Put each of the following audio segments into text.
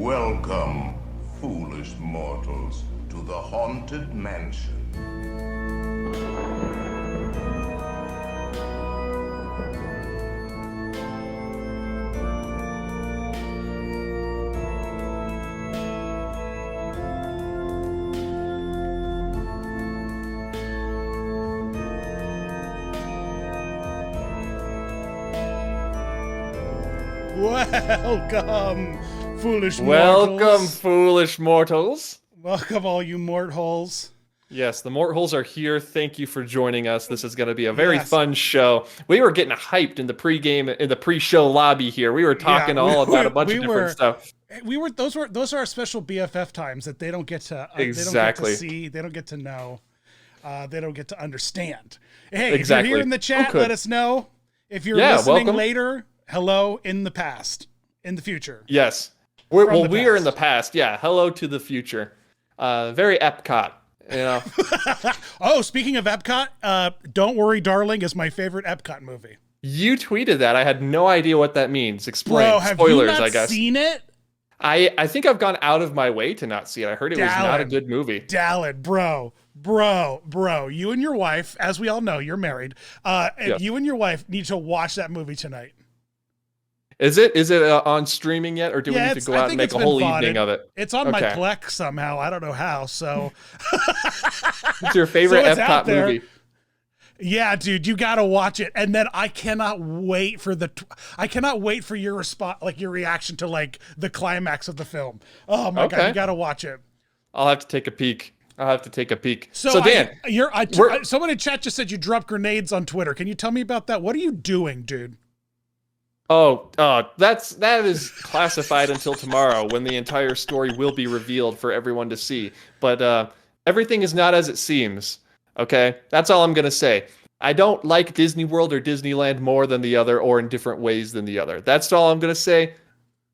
Welcome, foolish mortals, to the Haunted Mansion. Welcome, foolish mortals. Welcome, foolish mortals. Welcome, all you mortholes. Yes, the mortholes are here. Thank you for joining us. This is going to be a very fun show. We were getting hyped in the pre-show lobby here. We were talking about a bunch of different stuff. Those are our special BFF times that they don't get to Exactly. They don't get to see, they don't get to know, they don't get to understand. Hey, Exactly. if you're here in the chat, let us know. If you're listening later, hello in the past, in the future. Yes. We are in the past. Yeah. Hello to the future. Very Epcot, you know. Oh, speaking of Epcot, Don't Worry, Darling is my favorite Epcot movie. You tweeted that. I had no idea what that means. Explain. Bro, have Spoilers, you not I guess. Seen it? I think I've gone out of my way to not see it. I heard it was not a good movie. Dallin, bro, you and your wife, as we all know, you're married. You and your wife need to watch that movie tonight. Is it on streaming yet, or do we need to go out and make a whole evening of it? It's on my Plex somehow. I don't know how. So it's your favorite Epcot movie. Yeah, dude, you got to watch it. And then I cannot wait for your response, like your reaction to like the climax of the film. Oh my God, you got to watch it. I'll have to take a peek. So Dan, someone in chat just said you dropped grenades on Twitter. Can you tell me about that? What are you doing, dude? That is classified until tomorrow, when the entire story will be revealed for everyone to see. But everything is not as it seems. Okay, that's all I'm gonna say. I don't like Disney World or Disneyland more than the other, or in different ways than the other. That's all I'm gonna say.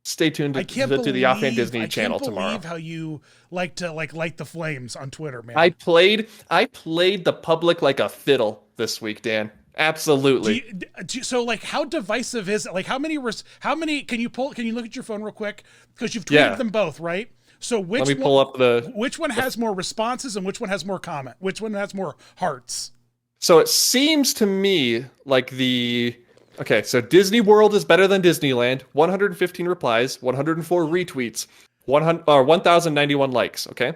Stay tuned to the Offhand Disney channel tomorrow. I can't believe how you like to light the flames on Twitter, man. I played the public like a fiddle this week, Dan. Absolutely. So like, how divisive is it? Like, how many can you look at your phone real quick? Because you've tweeted them both, right? So which one has more responses and which one has more comment? Which one has more hearts? So it seems to me like so Disney World is better than Disneyland. 115 replies, 104 retweets, 1,091 likes. Okay.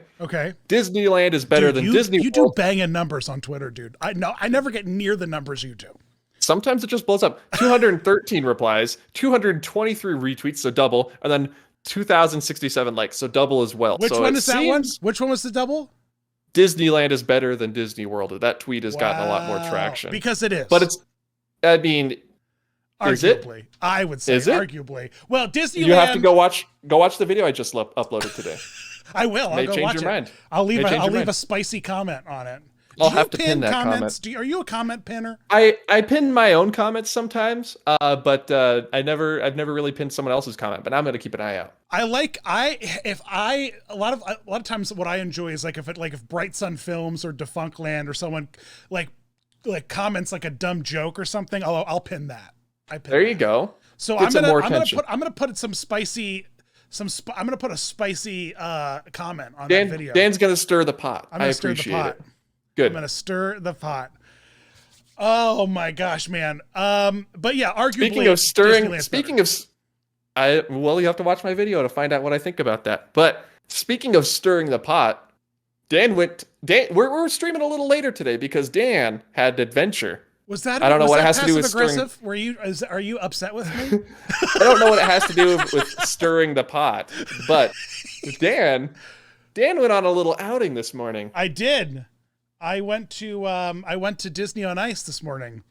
Disneyland is better than Disney World. You do banging numbers on Twitter, dude. I never get near the numbers you do. Sometimes it just blows up. 213 replies, 223 retweets, so double, and then 2,067 likes, so double as well. Which one is that one? Which one was the double? Disneyland is better than Disney World. That tweet has gotten a lot more traction. Because it is. But arguably. Is it? I would say arguably. Well, Disneyland. You have to go watch the video I just uploaded today. I will. I'll go watch it. Mind. I'll leave a spicy comment on it. I'll have to pin that comment. Are you a comment pinner? I pin my own comments sometimes, but I've never really pinned someone else's comment. But I'm gonna keep an eye out. A lot of times what I enjoy is like if Bright Sun Films or Defunctland or someone like comments like a dumb joke or something, I'll pin that. There you go. So I'm gonna put a spicy comment on that video. Dan's gonna stir the pot. I'm gonna stir the pot. Good. I'm gonna stir the pot. Oh my gosh, man. But yeah, arguably. You have to watch my video to find out what I think about that. But speaking of stirring the pot, we're streaming a little later today because Dan had adventure. Was that? I don't know what it has to do with aggressive? Are you upset with me? I don't know what it has to do with stirring the pot, but Dan went on a little outing this morning. I did. I went to Disney on Ice this morning.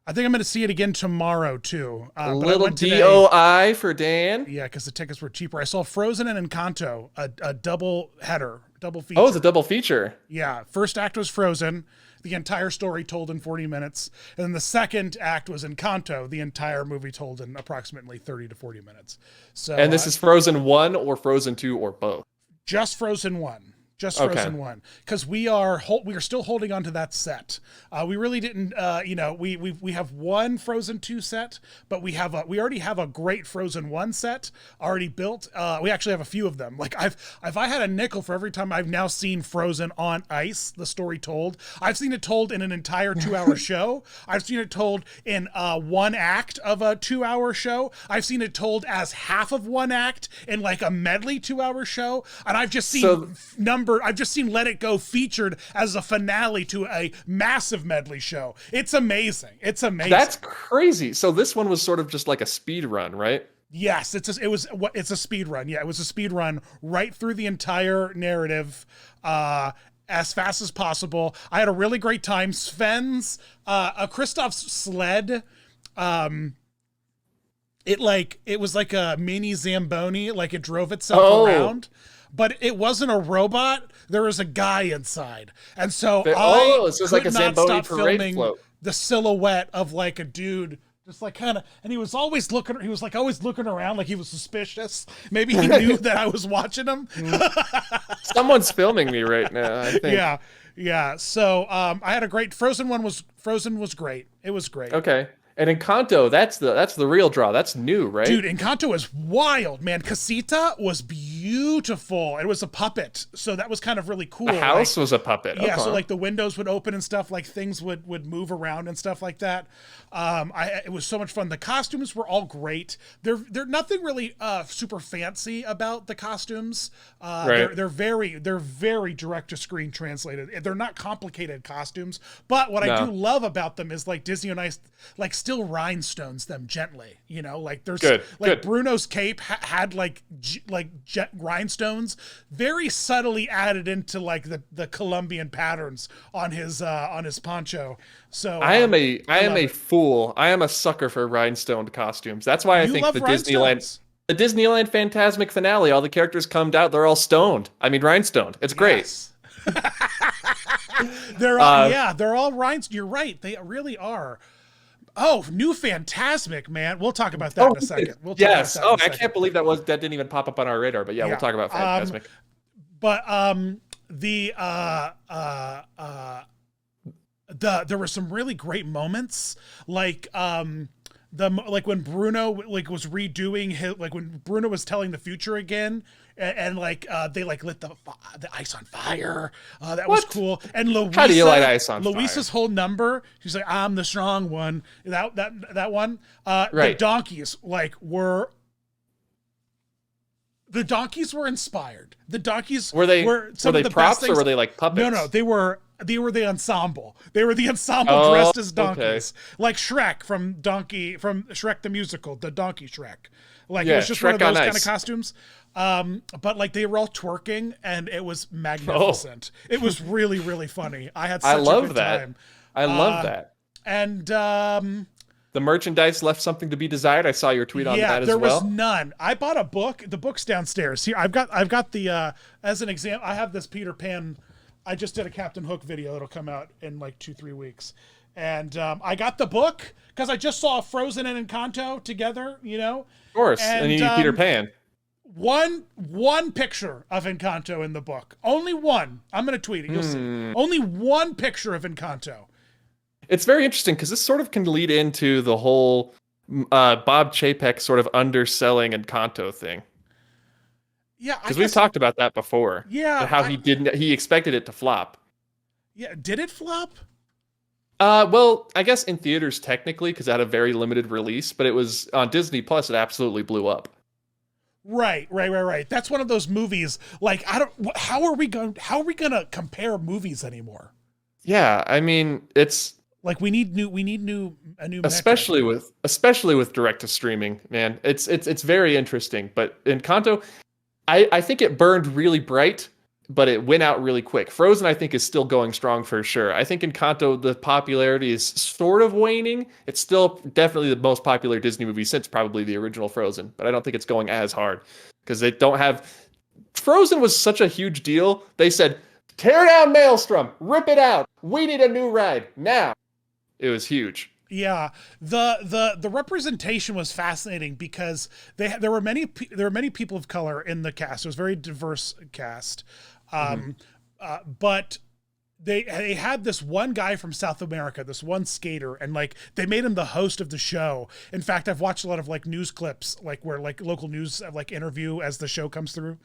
I think I'm going to see it again tomorrow too. A little DOI for Dan. Yeah, because the tickets were cheaper. I saw Frozen and Encanto, a double feature. Oh, it's a double feature. Yeah, first act was Frozen, the entire story told in 40 minutes, and then the second act was Encanto, the entire movie told in approximately 30 to 40 minutes. So, and this is Frozen 1 or Frozen 2 or both? Just Frozen 1. Just Frozen 1, because we are still holding on to that set. We really didn't, we have one Frozen 2 set, but we already have a great Frozen 1 set already built. We actually have a few of them. Like if I had a nickel for every time I've now seen Frozen on ice, the story told. I've seen it told in an entire 2-hour show. I've seen it told in one act of a 2-hour show. I've seen it told as half of one act in like a medley 2-hour show, and I've just seen I've just seen Let It Go featured as a finale to a massive medley show. It's amazing. It's amazing. That's crazy. So this one was sort of just like a speed run, right? Yes, it's a speed run. Yeah, it was a speed run right through the entire narrative, as fast as possible. I had a really great time. Sven's, Kristoff's sled, it was like a mini Zamboni, like it drove itself around. But it wasn't a robot. There was a guy inside. And so I could like a not stop filming float. The silhouette of like a dude just like kind of, and he was always looking around like he was suspicious. Maybe he knew that I was watching him. Someone's filming me right now, I think. Yeah. So I had a great, Frozen was great. It was great. Okay. And Encanto, that's the real draw. That's new, right? Dude, Encanto is wild, man. Casita was beautiful. It was a puppet, so that was kind of really cool. The house was a puppet. Yeah, so like the windows would open and stuff, like things would move around and stuff like that. It was so much fun. The costumes were all great. They're nothing really super fancy about the costumes. Right. They're very direct to screen translated. They're not complicated costumes, but what I do love about them is like Disney and I like still rhinestones them gently, like there's good. Bruno's cape had like rhinestones very subtly added into like the Colombian patterns on his poncho. So I am a fool. I am a sucker for rhinestoned costumes. That's why I think the Disneyland Fantasmic finale, all the characters come out, they're all stoned. I mean rhinestoned. It's great. Yes. They're all rhinestoned. You're right. They really are. Oh, new Fantasmic, man. We'll talk about that in a second. I can't believe that didn't even pop up on our radar, but we'll talk about Fantasmic. There were some really great moments, like when Bruno was redoing his, like when Bruno was telling the future again, and they lit the ice on fire. That was cool. And Luisa, how do you light ice on fire? Luisa's whole number, she's like, I'm the strong one. That one. Right. The donkeys were inspired. The donkeys were they props or were they like puppets? No, they were the ensemble. They were the ensemble dressed as donkeys. Okay. Like Shrek from Shrek the Musical, the Donkey Shrek. It was just Shrek one of those kind of costumes. But like they were all twerking and it was magnificent. It was really, really funny. I had such a good time. I love that. And the merchandise left something to be desired. I saw your tweet on that as well. Yeah, there was none. I bought a book. The book's downstairs. Here, I've got the as an example, I have this Peter Pan. I just did a Captain Hook video that'll come out in like 2-3 weeks. And I got the book because I just saw Frozen and Encanto together, Of course. And you need Peter Pan. One picture of Encanto in the book. Only one. I'm going to tweet it. You'll see. Only one picture of Encanto. It's very interesting because this sort of can lead into the whole Bob Chapek sort of underselling Encanto thing. Yeah, because we've talked about that before. Yeah, how he expected it to flop. Yeah, did it flop? Well, I guess in theaters technically because it had a very limited release, but it was on Disney Plus. It absolutely blew up. Right. That's one of those movies. Like, how are we gonna compare movies anymore? Yeah, I mean, it's like we need a new especially with direct to streaming, man. It's very interesting. But Encanto, I think it burned really bright, but it went out really quick. Frozen, I think, is still going strong for sure. I think Encanto, the popularity is sort of waning. It's still definitely the most popular Disney movie since probably the original Frozen, but I don't think it's going as hard because they don't have. Frozen was such a huge deal. They said, tear down Maelstrom, rip it out. We need a new ride now. It was huge. Yeah, the representation was fascinating because there were many people of color in the cast. It was a very diverse cast. But they had this one guy from South America, this one skater, and like they made him the host of the show. In fact, I've watched a lot of like news clips, like where like local news like interview as the show comes through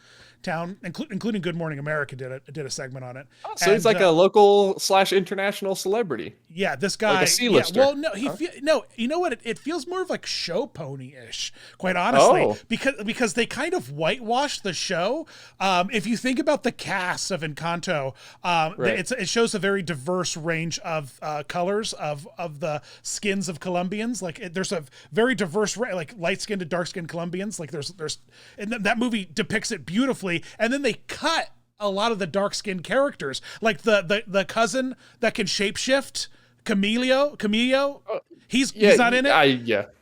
town, including Good Morning America did a segment on it. Oh, so he's like a local / international celebrity. Yeah, this guy. Like a C-lister. Yeah, well, no, no. You know what? It feels more of like show pony-ish, quite honestly, because they kind of whitewashed the show. If you think about the cast of Encanto, it shows a very diverse range of colors of the skins of Colombians. Like there's a very diverse, like light-skinned to dark-skinned Colombians. Like there's, and that movie depicts it beautifully. And then they cut a lot of the dark-skinned characters, like the cousin that can shapeshift, Camillo. He's not in it.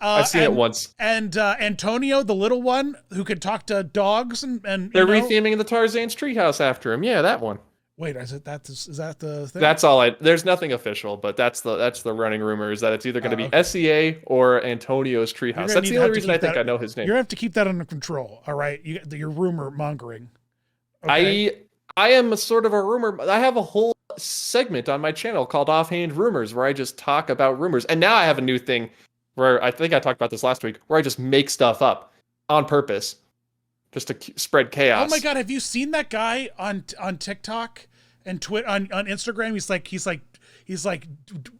I've seen it once. And Antonio, the little one who could talk to dogs, and they're retheming the Tarzan's treehouse after him. Yeah, that one. Wait, is that the thing? That's all there's nothing official, but that's the running rumor is that it's either going to be SEA or Antonio's treehouse. That's the only reason I think I know his name. You're going to have to keep that under control. All right. You're rumor mongering. Okay? I am a sort of a rumor. I have a whole segment on my channel called Offhand Rumors where I just talk about rumors. And now I have a new thing where I think I talked about this last week where I just make stuff up on purpose. Just to spread chaos. Oh my God! Have you seen that guy on TikTok and on Instagram? He's like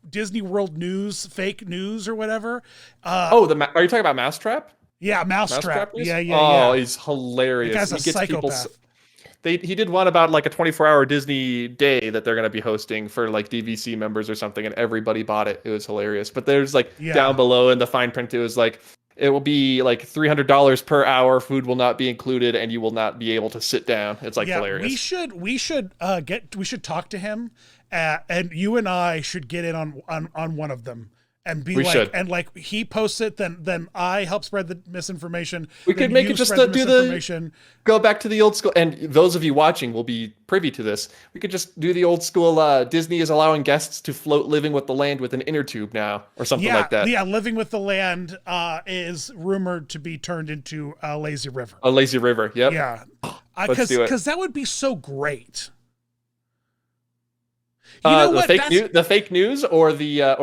Disney World News, fake news or whatever. Are you talking about Mousetrap? Yeah, Mousetrap. Yeah. Oh, he's hilarious. The guy's a psychopath. He did one about like a 24-hour Disney day that they're going to be hosting for like DVC members or something, and everybody bought it. It was hilarious. But there's like down below in the fine print, it was like, it will be like $300 per hour. Food will not be included, and you will not be able to sit down. It's like hilarious. We should talk to him, and you and I should get in on one of them. And like he posts it, then I help spread the misinformation. We could make it just go back to the old school. And those of you watching will be privy to this. We could just do the old school. Disney is allowing guests to float Living with the Land with an inner tube now, or something like that. Yeah, Living with the Land is rumored to be turned into a lazy river. A lazy river. Yep. Yeah, let's do it. Because that would be so great. You know what? The fake news or the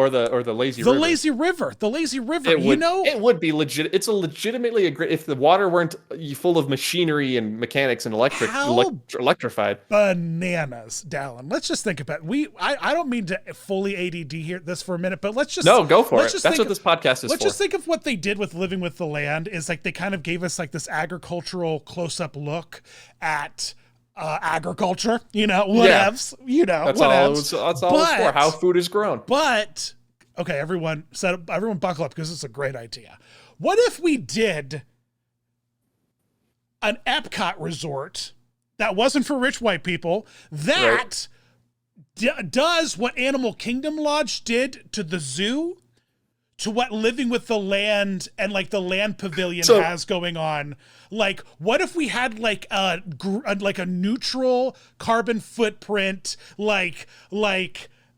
lazy river? The lazy river. It would be legit. It's a legitimately great, if the water weren't full of machinery and mechanics and electrified. Bananas, Dallin. Let's just think about it. I don't mean to fully ADD here this for a minute, but let's just go for it. That's what this podcast is for. Let's just think of what they did with Living with the Land. Is like they kind of gave us like this agricultural close-up look at agriculture, whatevs, that's all it's for, how food is grown. But okay, everyone buckle up, because it's a great idea. What if we did an Epcot resort that wasn't for rich white people, that does what Animal Kingdom Lodge did to the zoo, to what Living with the Land and like the Land Pavilion has going on? Like, what if we had like a neutral carbon footprint, like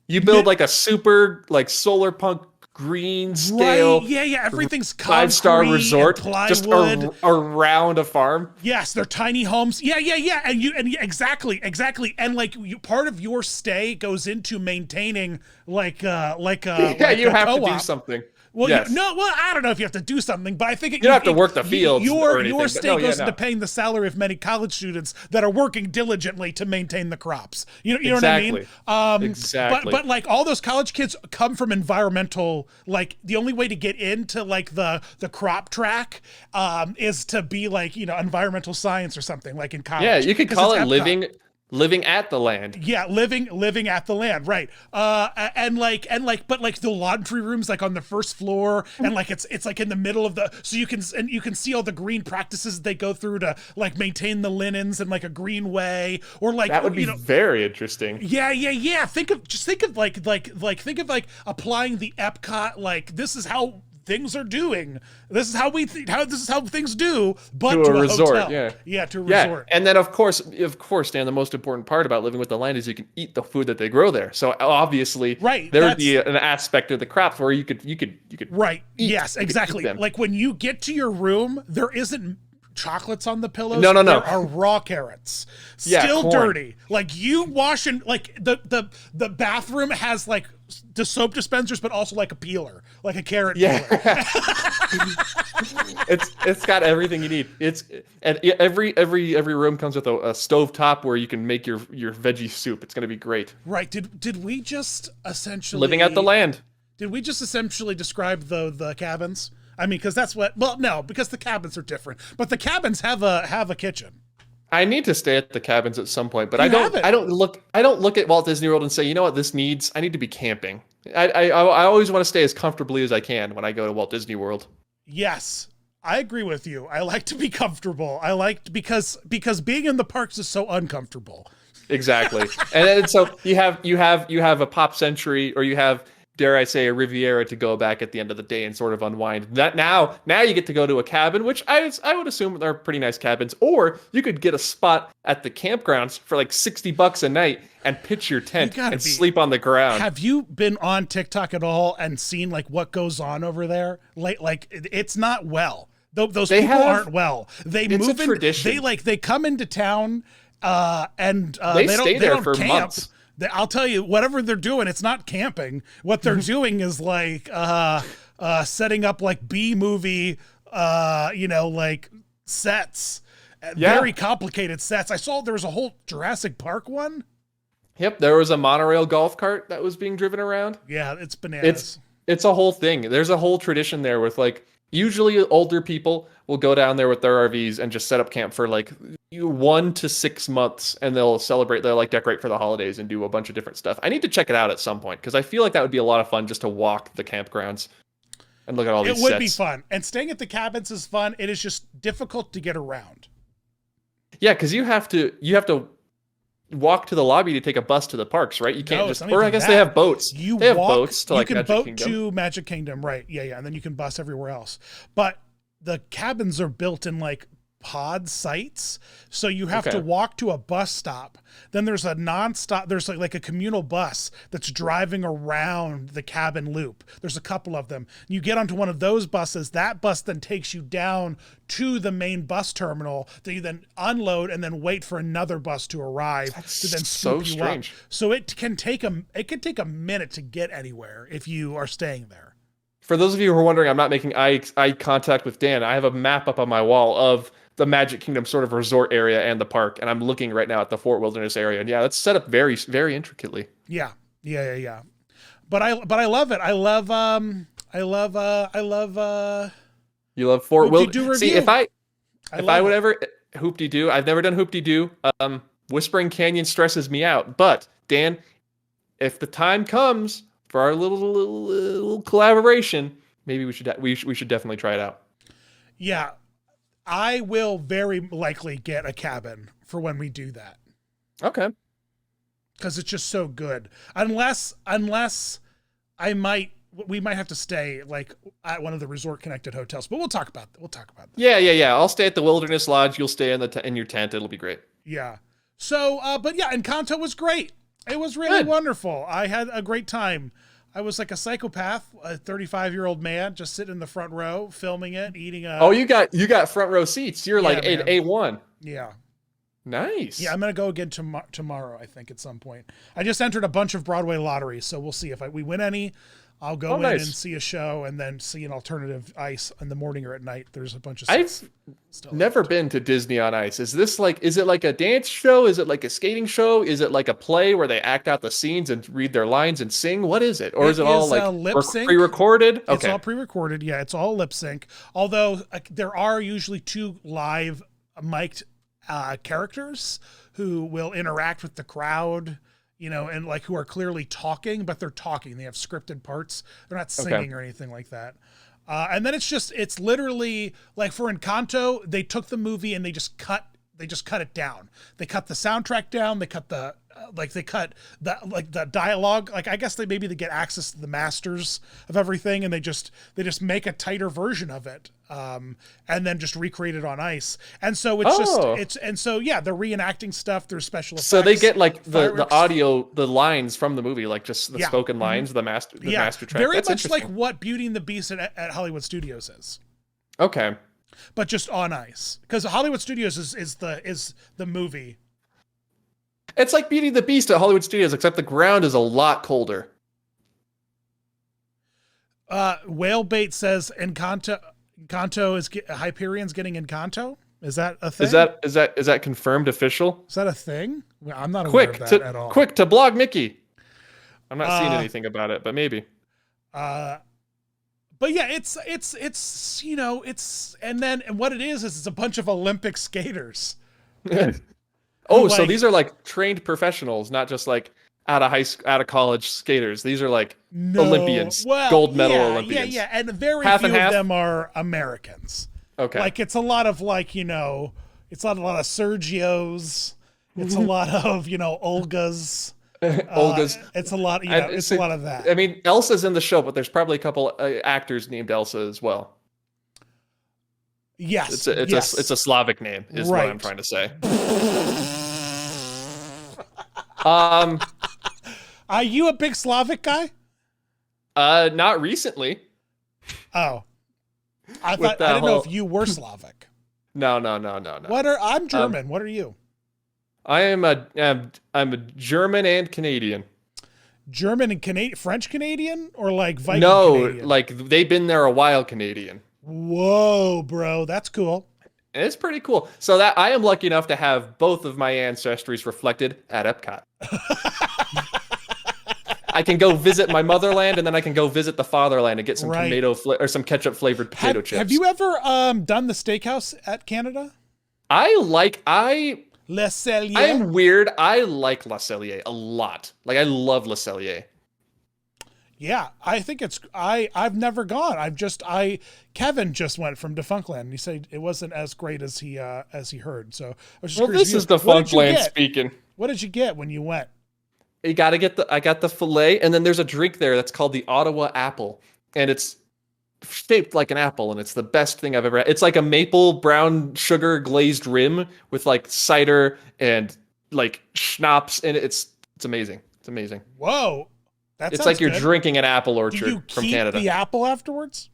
you build like a super like solar punk green scale, everything's 5-star resort, just around a farm. Yes, they're tiny homes. And exactly, and like part of your stay goes into maintaining you have to do something. Well, I don't know if you have to do something, but I think you don't have to work the fields. Your stay goes into paying the salary of many college students that are working diligently to maintain the crops. You know what I mean? Exactly. But like all those college kids come from environmental. Like the only way to get into like the crop track is to be like environmental science or something like in college. Yeah, you could call it living at the land. Yeah, living at the land, right? But like the laundry rooms like on the first floor, and like it's like in the middle of so you can see all the green practices they go through to like maintain the linens in like a green way, or like that would be very interesting. Yeah. Think of applying the Epcot, like this is how things are doing. This is how things do, but to a resort, hotel. To a resort. And then of course, Dan, the most important part about Living with the Land is you can eat the food that they grow there. So obviously, there would be an aspect of the crops where you could right. Yes, exactly. Like when you get to your room, there isn't chocolates on the pillows. No. There are raw carrots. Still corn. dirty. Like you washing, like the bathroom has like the soap dispensers, but also like a peeler, like a carrot peeler. It's got everything you need. And every room comes with a stove top where you can make your veggie soup. It's gonna be great. Right. Did we just essentially living out the land? Did we just essentially describe the cabins? I mean, because that's what. Well, no, because the cabins are different, but the cabins have a kitchen. I need to stay at the cabins at some point, but I don't look at Walt Disney World and say, you know what, I need to be camping. I always want to stay as comfortably as I can when I go to Walt Disney World. Yes, I agree with you. I like to be comfortable. Because being in the parks is so uncomfortable. Exactly. And so you have a Pop Century, or you have, dare I say, a Riviera to go back at the end of the day and sort of unwind. That now you get to go to a cabin, which I would assume are pretty nice cabins, or you could get a spot at the campgrounds for like $60 a night and pitch your tent and sleep on the ground. Have you been on TikTok at all and seen like what goes on over there? Like it's not well. Those people aren't well. They move in. They come into town and they stay there for camp. Months. I'll tell you, whatever they're doing, it's not camping. What they're doing is like setting up like B-movie, like sets, very complicated sets. I saw there was a whole Jurassic Park one. Yep, there was a monorail golf cart that was being driven around. Yeah, it's bananas. It's a whole thing. There's a whole tradition there with like, usually older people will go down there with their RVs and just set up camp for like 1 to 6 months, and they'll like decorate for the holidays and do a bunch of different stuff. I need to check it out at some point because I feel like that would be a lot of fun just to walk the campgrounds and look at all these sets. It would be fun. And staying at the cabins is fun. It is just difficult to get around. Yeah, because you have to walk to the lobby to take a bus to the parks, right? You can't I guess they have boats. They have boats to like Magic Kingdom. You can boat to Magic Kingdom, right? Yeah, and then you can bus everywhere else. But the cabins are built in like pod sites, so you have to walk to a bus stop. Then there's a non-stop. There's like a communal bus that's driving around the cabin loop. There's a couple of them. You get onto one of those buses. That bus then takes you down to the main bus terminal that you then unload and then wait for another bus to arrive to then scoop you up. So it can take a minute to get anywhere if you are staying there. For those of you who are wondering, I'm not making eye contact with Dan. I have a map up on my wall of the Magic Kingdom sort of resort area and the park, and I'm looking right now at the Fort Wilderness area, and yeah, it's set up very, very intricately. Yeah. But I love it. I love You love Fort Wilderness. See, if I would ever Hoop-de-Doo, I've never done Hoop-de-Doo. Whispering Canyon stresses me out. But Dan, if the time comes for our little collaboration, maybe we should definitely try it out. Yeah. I will very likely get a cabin for when we do that. Okay. Because it's just so good. Unless we might have to stay like at one of the resort connected hotels, but we'll talk about that. Yeah. I'll stay at the Wilderness Lodge. You'll stay in your tent. It'll be great. Yeah. So, but yeah, Encanto was great. It was really wonderful. I had a great time. I was like a psychopath, a 35-year-old man, just sitting in the front row, filming it, eating a... Oh, you got front row seats. You're like A1. Yeah. Nice. Yeah, I'm going to go again tomorrow, I think, at some point. I just entered a bunch of Broadway lotteries, so we'll see if we win any. I'll go in and see a show and then see an alternative ice in the morning or at night. There's a bunch of I've never been to Disney on Ice. Is it like a dance show? Is it like a skating show? Is it like a play where they act out the scenes and read their lines and sing? What is it? Or is it all like lip sync? Pre-recorded? Okay. It's all pre-recorded. Yeah, it's all lip sync. Although there are usually 2 live mic'd characters who will interact with the crowd, and like who are clearly talking, but they're talking. They have scripted parts. They're not singing or anything like that. And then it's literally like for Encanto, they took the movie and they just cut it down. They cut the soundtrack down. They cut the dialogue. Like, I guess they get access to the masters of everything and they just make a tighter version of it. And then just recreate it on ice. And so they're reenacting stuff. There's special effects. So they get like the audio, the lines from the movie, like just the spoken lines, the master track. Very much like what Beauty and the Beast at Hollywood Studios is. Okay. but just on ice. Because Hollywood Studios is the movie. It's like Beauty and the Beast at Hollywood Studios, except the ground is a lot colder. Whalebait says Encanto is Hyperion's getting Encanto. Is that a thing? Is that confirmed official? Is that a thing? I'm not aware of that at all. Quick to blog Mickey. I'm not seeing anything about it, but maybe. But yeah, it's and what it is it's a bunch of Olympic skaters. So these are like trained professionals, not just like out of college skaters. These are like Olympians, gold medal Olympians. Yeah, and very few of them are Americans. Okay. Like it's a lot of it's a lot of Sergios. It's a lot of Olgas. Olga's. It's a lot. It's a lot of that. I mean, Elsa's in the show, but there's probably a couple actors named Elsa as well. Yes, it's a Slavic name, is what I'm trying to say. Are you a big Slavic guy? Not recently. Oh, I didn't know if you were Slavic. No. I'm German. What are you? I'm a German and Canadian. German and Canadian, French Canadian, or like Viking Canadian? Like they've been there a while Canadian. Whoa, bro, that's cool. And it's pretty cool. So that I am lucky enough to have both of my ancestries reflected at Epcot. I can go visit my motherland, and then I can go visit the fatherland and get some or some ketchup flavored potato chips. Have you ever done the steakhouse at Canada? Le Cellier. I'm weird. I like Le Cellier a lot. Like I love Le Cellier. Yeah, I think I've never gone. Kevin just went from Defunctland and he said it wasn't as great as he heard. So I was just curious. This is Defunctland speaking. What did you get when you went? I got the filet, and then there's a drink there that's called the Ottawa Apple, and it's shaped like an apple, and it's the best thing I've ever had. It's like a maple brown sugar glazed rim with like cider and like schnapps, and it's amazing. It's amazing. Whoa. It's like you're drinking an apple orchard from Canada. Do you keep the apple afterwards?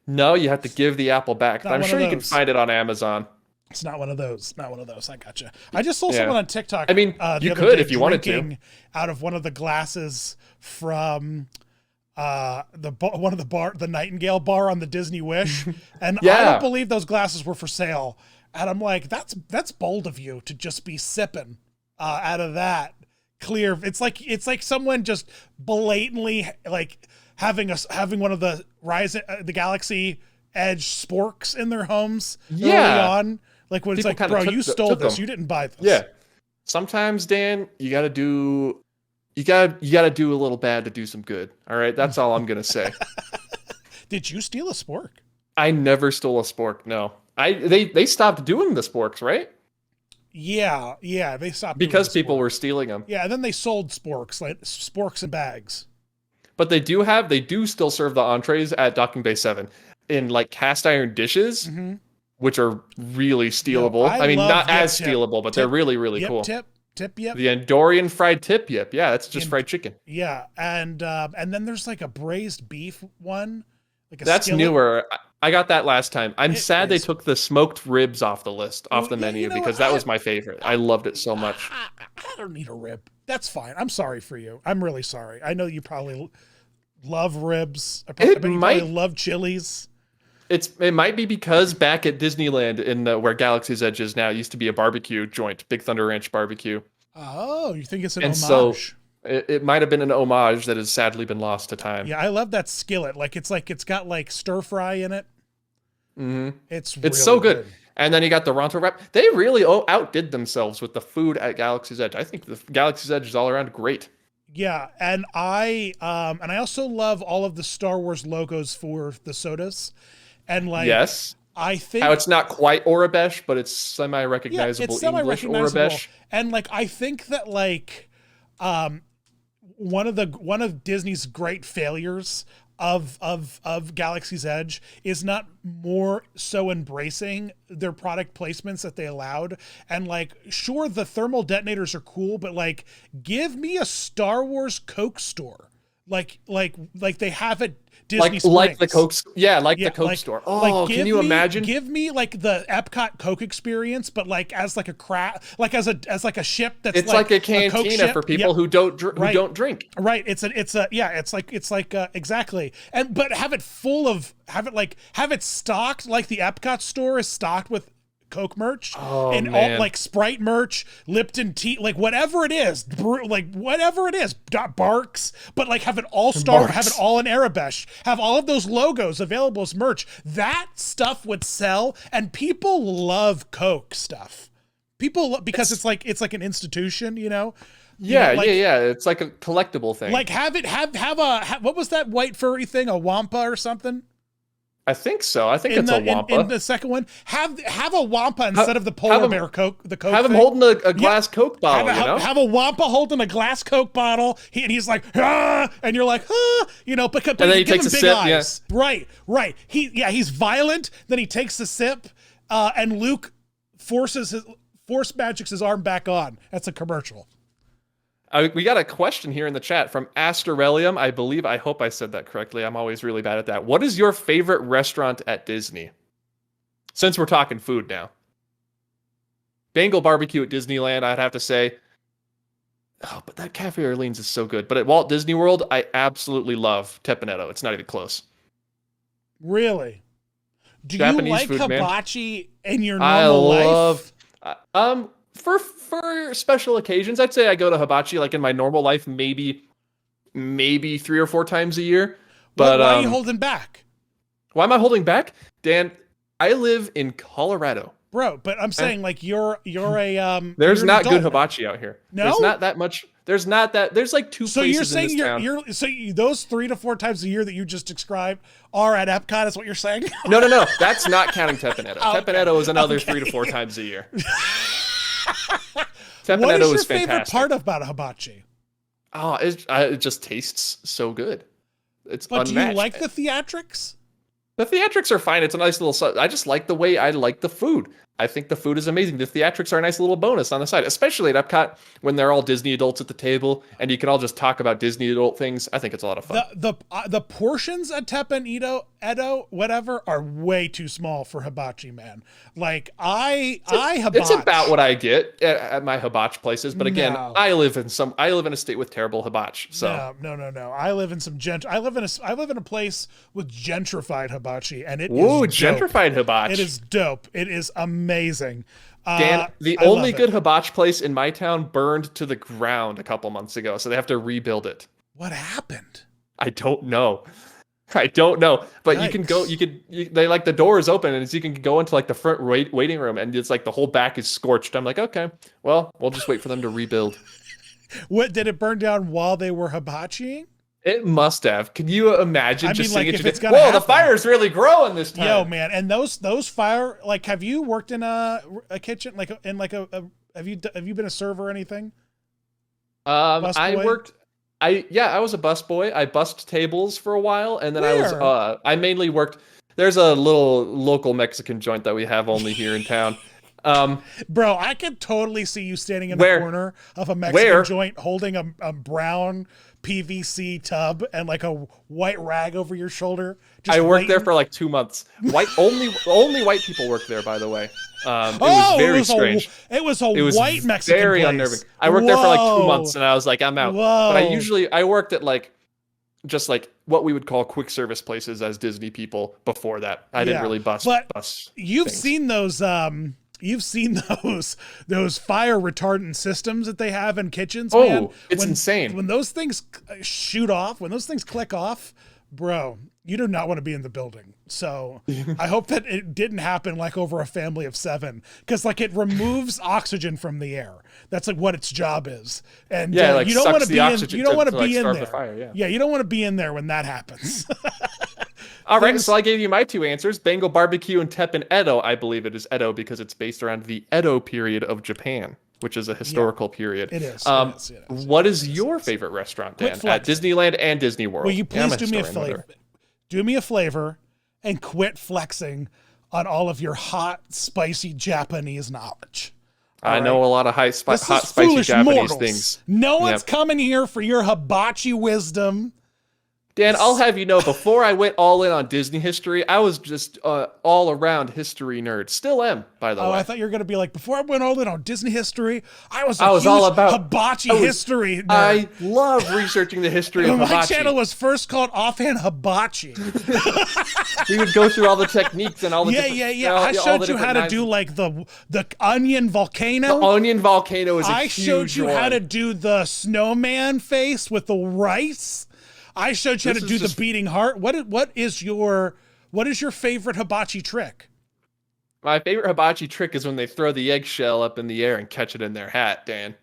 No, you have to give the apple back. But I'm sure you can find it on Amazon. It's not one of those. Not one of those. I gotcha. I just saw someone on TikTok. I mean, you could if you wanted to. Out of one of the glasses from the Nightingale bar on the Disney Wish, and I don't believe those glasses were for sale. And I'm like, that's bold of you to just be sipping out of that clear. It's like someone just blatantly like having one of the the Galaxy Edge sporks in their homes early on. Like when it's like, bro, you stole this. You didn't buy this. Yeah. Sometimes, Dan, you gotta do a little bad to do some good. All right, that's all I'm gonna say. Did you steal a spork? I never stole a spork. No, they stopped doing the sporks, right? Yeah, they stopped because people were stealing them. Yeah, and then they sold sporks, like sporks in bags. But they do still serve the entrees at Docking Bay 7 in like cast iron dishes, which are really stealable. I mean, not as stealable, but they're really, really cool. Tip. The Andorian fried tip yip. Yeah, that's just fried chicken. Yeah, and then there's like a braised beef one. That's newer. I got that last time. I'm sad they took the smoked ribs off the menu because that was my favorite. I loved it so much. I don't need a rib. That's fine. I'm sorry for you. I'm really sorry. I know you probably love ribs. I probably love chilies. It might be because back at Disneyland where Galaxy's Edge is now used to be a barbecue joint, Big Thunder Ranch Barbecue. Oh, you think it's an homage? So it might have been an homage that has sadly been lost to time. Yeah, I love that skillet. It's got like stir fry in it. Mm-hmm. It's so good. And then you got the Ronto wrap. They really outdid themselves with the food at Galaxy's Edge. I think the Galaxy's Edge is all around great. Yeah, and I also love all of the Star Wars logos for the sodas. And like, yes, I think how it's not quite Aurebesh, but it's semi-recognizable English Aurebesh. And like, I think that like, one of Disney's great failures of Galaxy's Edge is not more so embracing their product placements that they allowed. And like, sure, the thermal detonators are cool, but like, give me a Star Wars Coke store. like they have at Disney Springs. Like the Coke, the Coke store. Oh, can you imagine? Give me like the Epcot Coke experience, but like as like a ship that's it's like a cantina for people who don't drink. Right. It's like exactly. But have it stocked like the Epcot store is stocked with Coke merch and all like Sprite merch, Lipton tea, like whatever it is, Barks, but like have it all have it all in Arabesh, have all of those logos available as merch. That stuff would sell, and people love Coke stuff. Because it's like an institution, you know. Yeah. It's like a collectible thing. Like have what was that white furry thing? A Wampa or something? I think so. I think it's a Wampa. In the second one, have a Wampa instead of the polar bear Coke. The Coke. Have him holding a glass Coke bottle. Have a Wampa holding a glass Coke bottle. And he's like, ah, and you're like, ah, you know. But then he takes a sip. Eyes. Yeah. Right. He's violent. Then he takes a sip, and Luke force magics his arm back on. That's a commercial. We got a question here in the chat from Asterelium. I hope I said that correctly. I'm always really bad at that. What is your favorite restaurant at Disney? Since we're talking food now. Bengal barbecue at Disneyland, I'd have to say. Oh, but that Cafe Orleans is so good. But at Walt Disney World, I absolutely love Teppanyaki. It's not even close. Really? Do Japanese you like food, hibachi in your normal life? For special occasions, I'd say I go to hibachi like in my normal life, maybe 3 or 4 times a year. But why are you holding back? Why am I holding back? Dan, I live in Colorado. Bro, but I'm saying like you're a there's not good hibachi out here. No? There's not that much. There's like 2 so places you're saying in this town. Those 3 to 4 times a year that you just described are at Epcot is what you're saying? No. That's not counting Teppanyaki. Teppanyaki is another 3 to 4 times a year. What is your favorite part about a hibachi? Oh, it just tastes so good. It's unmatched. Do you like the theatrics? The theatrics are fine. It's a nice little... I just like the way I like the food. I think the food is amazing. The theatrics are a nice little bonus on the side, especially at Epcot when they're all Disney adults at the table and you can all just talk about Disney adult things. I think it's a lot of fun. The portions at Teppen, Edo, whatever, are way too small for hibachi, man. Like hibachi. It's about what I get at my hibachi places, but again, I live in a state with terrible hibachi. So no. I live in I live in a place with gentrified hibachi, and it is gentrified hibachi. It is dope. It is amazing. Dan, the only good hibachi place in my town burned to the ground a couple months ago, so they have to rebuild it. What happened? I don't know. But yikes. You can go. They like the door is open, and so you can go into like the front waiting room, and it's like the whole back is scorched. I'm like, okay, well, we'll just wait for them to rebuild. What did it burn down while they were hibachiing? It must have. Can you imagine like, if it's whoa, the fire's really growing this time. Yo, man, and those fire, like, have you worked in a kitchen, like in like a have you been a server or anything? I was a busboy. I bussed tables for a while, and then I mainly worked. There's a little local Mexican joint that we have only here in town. Bro, I could totally see you standing in the corner of a Mexican joint holding a brown PVC tub and like a white rag over your shoulder. I worked there for like 2 months. Only white people worked there, by the way. It was very strange. It was white Mexican very place. Unnerving. I worked there for like 2 months and I was like, I'm out. Whoa. But I worked at like just like what we would call quick service places as Disney people before that. I didn't really bus. You've seen those those fire retardant systems that they have in kitchens, man. It's insane. When those things shoot off, when those things click off, bro, you do not want to be in the building. So I hope that it didn't happen like over a family of 7, because like it removes oxygen from the air. That's like what its job is. And like you don't want to be in. You don't want to be in there. Fire, you don't want to be in there when that happens. All right, so I gave you my 2 answers: Bengal barbecue and Teppen Edo. I believe it is Edo because it's based around the Edo period of Japan, which is a historical period. It is. What is your favorite restaurant, Dan, at Disneyland and Disney World? Will you please do me a flavor? Do me a flavor and quit flexing on all of your hot, spicy Japanese knowledge. I know a lot of hot, spicy Japanese things. No one's coming here for your hibachi wisdom. Dan, I'll have you know, before I went all in on Disney history, I was just all around history nerd. Still am, by the way. Oh, I thought you were going to be like, before I went all in on Disney history, I was huge all about hibachi history nerd. I love researching the history of hibachi. My channel was first called Offhand Hibachi. We would go through all the techniques and all the I showed you how to do like the onion volcano. The onion volcano is I showed you how to do the snowman face with the rice. I showed you how to do the beating heart. What is your favorite hibachi trick? My favorite hibachi trick is when they throw the eggshell up in the air and catch it in their hat, Dan.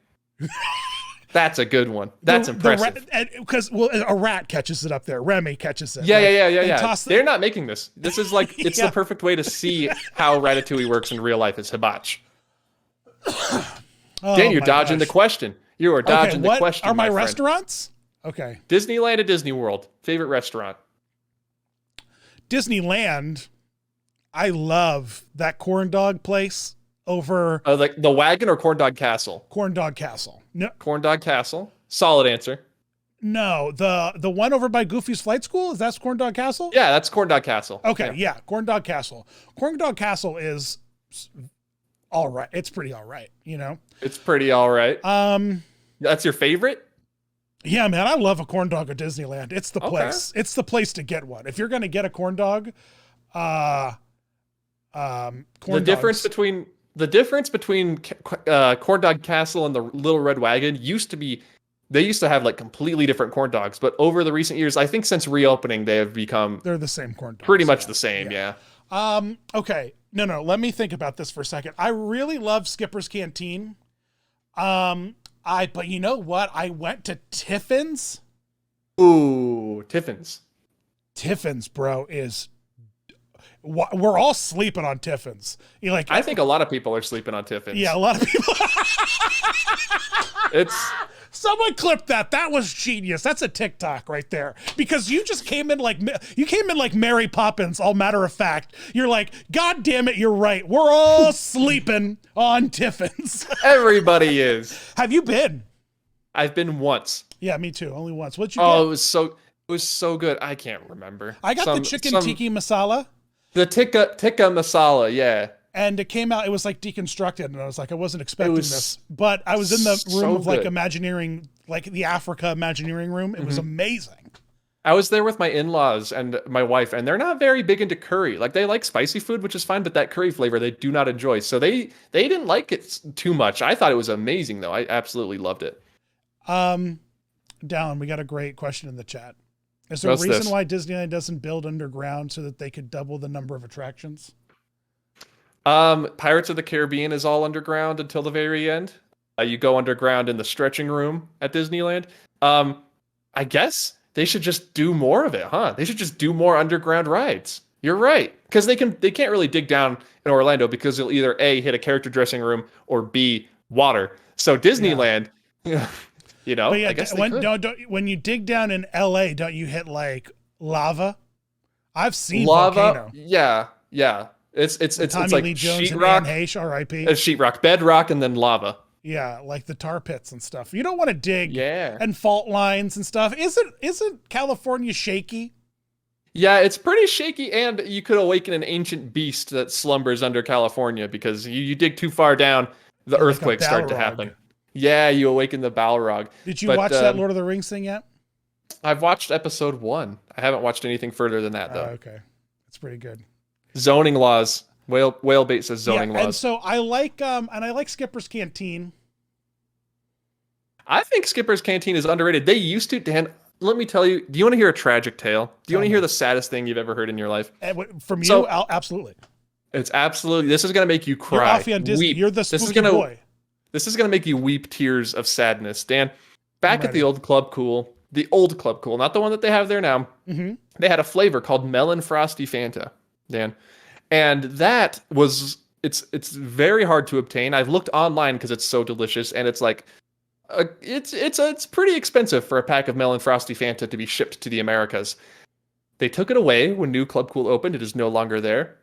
That's a good one. That's impressive. Because a rat catches it up there. Remy catches it. Yeah. They're not making this. This is like, it's the perfect way to see how Ratatouille works in real life is hibachi. Dan, you're dodging the question. You are dodging the question, are my restaurants? Okay. Disneyland and Disney World. Favorite restaurant? Disneyland. I love that corn dog place over. Like the Wagon or Corn Dog Castle? Corn Dog Castle. No. Corn Dog Castle. Solid answer. No, the one over by Goofy's Flight School, is that Corn Dog Castle? Yeah, that's Corn Dog Castle. Okay, yeah, Corn Dog Castle. Corn Dog Castle is all right. It's pretty all right, you know? It's pretty all right. That's your favorite? Yeah, man, I love a corn dog at Disneyland. It's the place. It's the place to get one. If you're going to get a corn dog, the difference between Corn Dog Castle and the Little Red Wagon used to be, they used to have like completely different corn dogs, but over the recent years, I think since reopening, they have become they're the same corn dogs. Pretty much the same, yeah. Okay. No, let me think about this for a second. I really love Skipper's Canteen. But you know what? I went to Tiffin's. Ooh, Tiffin's. Tiffin's, bro, is. We're all sleeping on Tiffin's. I think a lot of people are sleeping on Tiffin's. Yeah, a lot of people. Someone clipped that. That was genius. That's a TikTok right there. Because you just came in like Mary Poppins, all matter of fact. You're like, God damn it, you're right. We're all sleeping on Tiffin's. Everybody is. Have you been? I've been once. Yeah, me too. Only once. What'd you get? Oh, it was so good. I can't remember. I got the chicken tiki masala. The tikka masala, yeah. And it came out, it was like deconstructed, and I was like, I wasn't expecting this. But I was in the room of like Imagineering, like the Africa Imagineering room. It was amazing. I was there with my in-laws and my wife, and they're not very big into curry. Like, they like spicy food, which is fine, but that curry flavor they do not enjoy. So they didn't like it too much. I thought it was amazing, though. I absolutely loved it. Dallin, we got a great question in the chat. Is there a reason why Disneyland doesn't build underground so that they could double the number of attractions? Pirates of the Caribbean is all underground until the very end. You go underground in the stretching room at Disneyland. I guess they should just do more of it, huh? They should just do more underground rides. You're right, because they can't really dig down in Orlando because they'll either A, hit a character dressing room, or B, water. So Disneyland, you know, but yeah, I guess when you dig down in LA, don't you hit like lava? I've seen lava. Volcano. Yeah. It's Tommy like Lee Jones sheetrock, and Anne Heche, R.I.P. It's sheetrock, bedrock, and then lava. Yeah, like the tar pits and stuff. You don't want to dig and fault lines and stuff. Isn't California shaky? Yeah, it's pretty shaky, and you could awaken an ancient beast that slumbers under California because you dig too far down, the earthquakes start to happen. Yeah, you awaken the Balrog. Did you watch that Lord of the Rings thing yet? I've watched episode 1. I haven't watched anything further than that, though. Okay. That's pretty good. Zoning laws. Whalebait says zoning laws. And so I like Skipper's Canteen. I think Skipper's Canteen is underrated. They used to, Dan, let me tell you, do you want to hear a tragic tale? Do you want to hear the saddest thing you've ever heard in your life? From you? Absolutely. It's absolutely, this is going to make you cry. You're on Disney. Weep. You're the spooky boy. This is going to make you weep tears of sadness. Dan, back at the old Club Cool, not the one that they have there now, they had a flavor called Melon Frosty Fanta, Dan. And that was, it's very hard to obtain. I've looked online because it's so delicious, and it's like, it's pretty expensive for a pack of Melon Frosty Fanta to be shipped to the Americas. They took it away when New Club Cool opened. It is no longer there.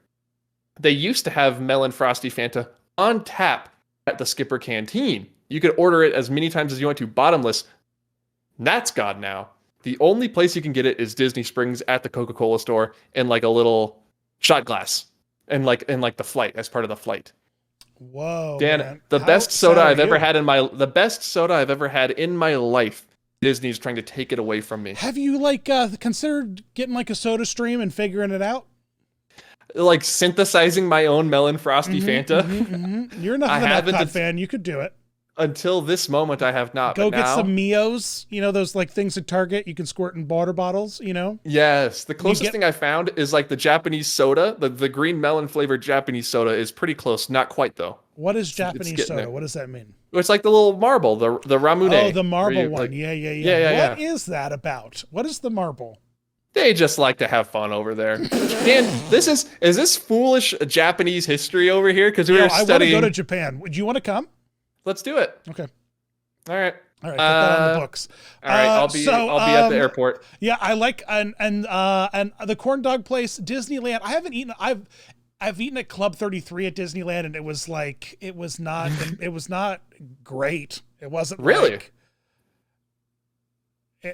They used to have Melon Frosty Fanta on tap at the Skipper Canteen. You could order it as many times as you want to, bottomless. That's gone now. The only place you can get it is Disney Springs at the Coca-Cola store in like a little shot glass and like the flight as part of the flight. Whoa, Dan, man. the best soda I've ever had in my life. Disney's trying to take it away from me. Have you considered getting like a soda stream and figuring it out? Like synthesizing my own melon frosty Fanta. You're not an Epcot fan. You could do it. Until this moment, I have not. Go get some Mios. You know those like things at Target you can squirt in water bottles. You know. Yes, the closest thing I found is like the Japanese soda. The green melon flavored Japanese soda is pretty close. Not quite though. What is Japanese soda? What does that mean? It's like the little marble, the ramune. Oh, the marble one. Like, yeah. What is that about? What is the marble? They just like to have fun over there. Dan, is this foolish Japanese history over here? Because we were studying. I want to go to Japan. Would you want to come? Let's do it. Okay. All right. Put that on the books. All right. I'll be at the airport. Yeah, I like and the corn dog place, Disneyland. I haven't eaten. I've eaten at Club 33 at Disneyland, and it was not great. It wasn't really.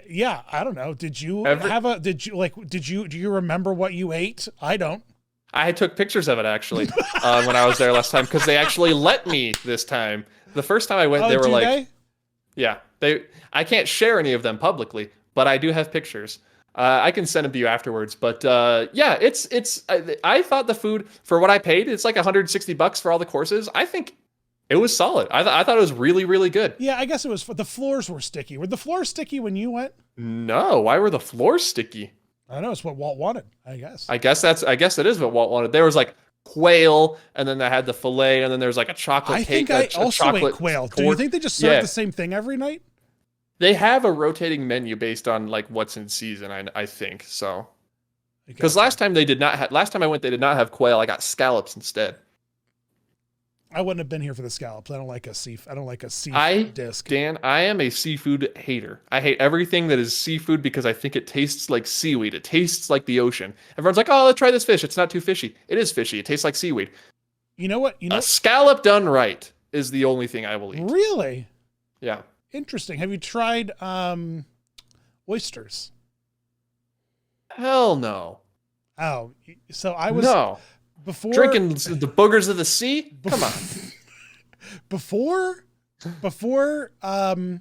Yeah, I don't know. Did you do you remember what you ate? I don't. I took pictures of it actually when I was there last time because they actually let me this time. The first time I went, they were like, yeah, I can't share any of them publicly, but I do have pictures. I can send them to you afterwards. But yeah, I thought the food for what I paid, it's like $160 for all the courses. I think it was solid. I thought it was really, really good. Yeah, I guess it was. The floors were sticky. Were the floors sticky when you went? No. Why were the floors sticky? I don't know. It's what Walt wanted, I guess. I guess that is what Walt wanted. There was like quail, and then they had the fillet, and then there was like a chocolate cake. I think I also ate quail. Do you think they just serve the same thing every night? They have a rotating menu based on like what's in season. I think so. Because last time I went, they did not have quail. I got scallops instead. I wouldn't have been here for the scallops. I don't like a seafood disc. Dan, I am a seafood hater. I hate everything that is seafood because I think it tastes like seaweed. It tastes like the ocean. Everyone's like, "Oh, let's try this fish. It's not too fishy." It is fishy. It tastes like seaweed. You know what? A scallop done right is the only thing I will eat. Really? Yeah. Interesting. Have you tried oysters? Hell no. Oh, so I was before drinking the boogers of the sea. Come on. Before Dallin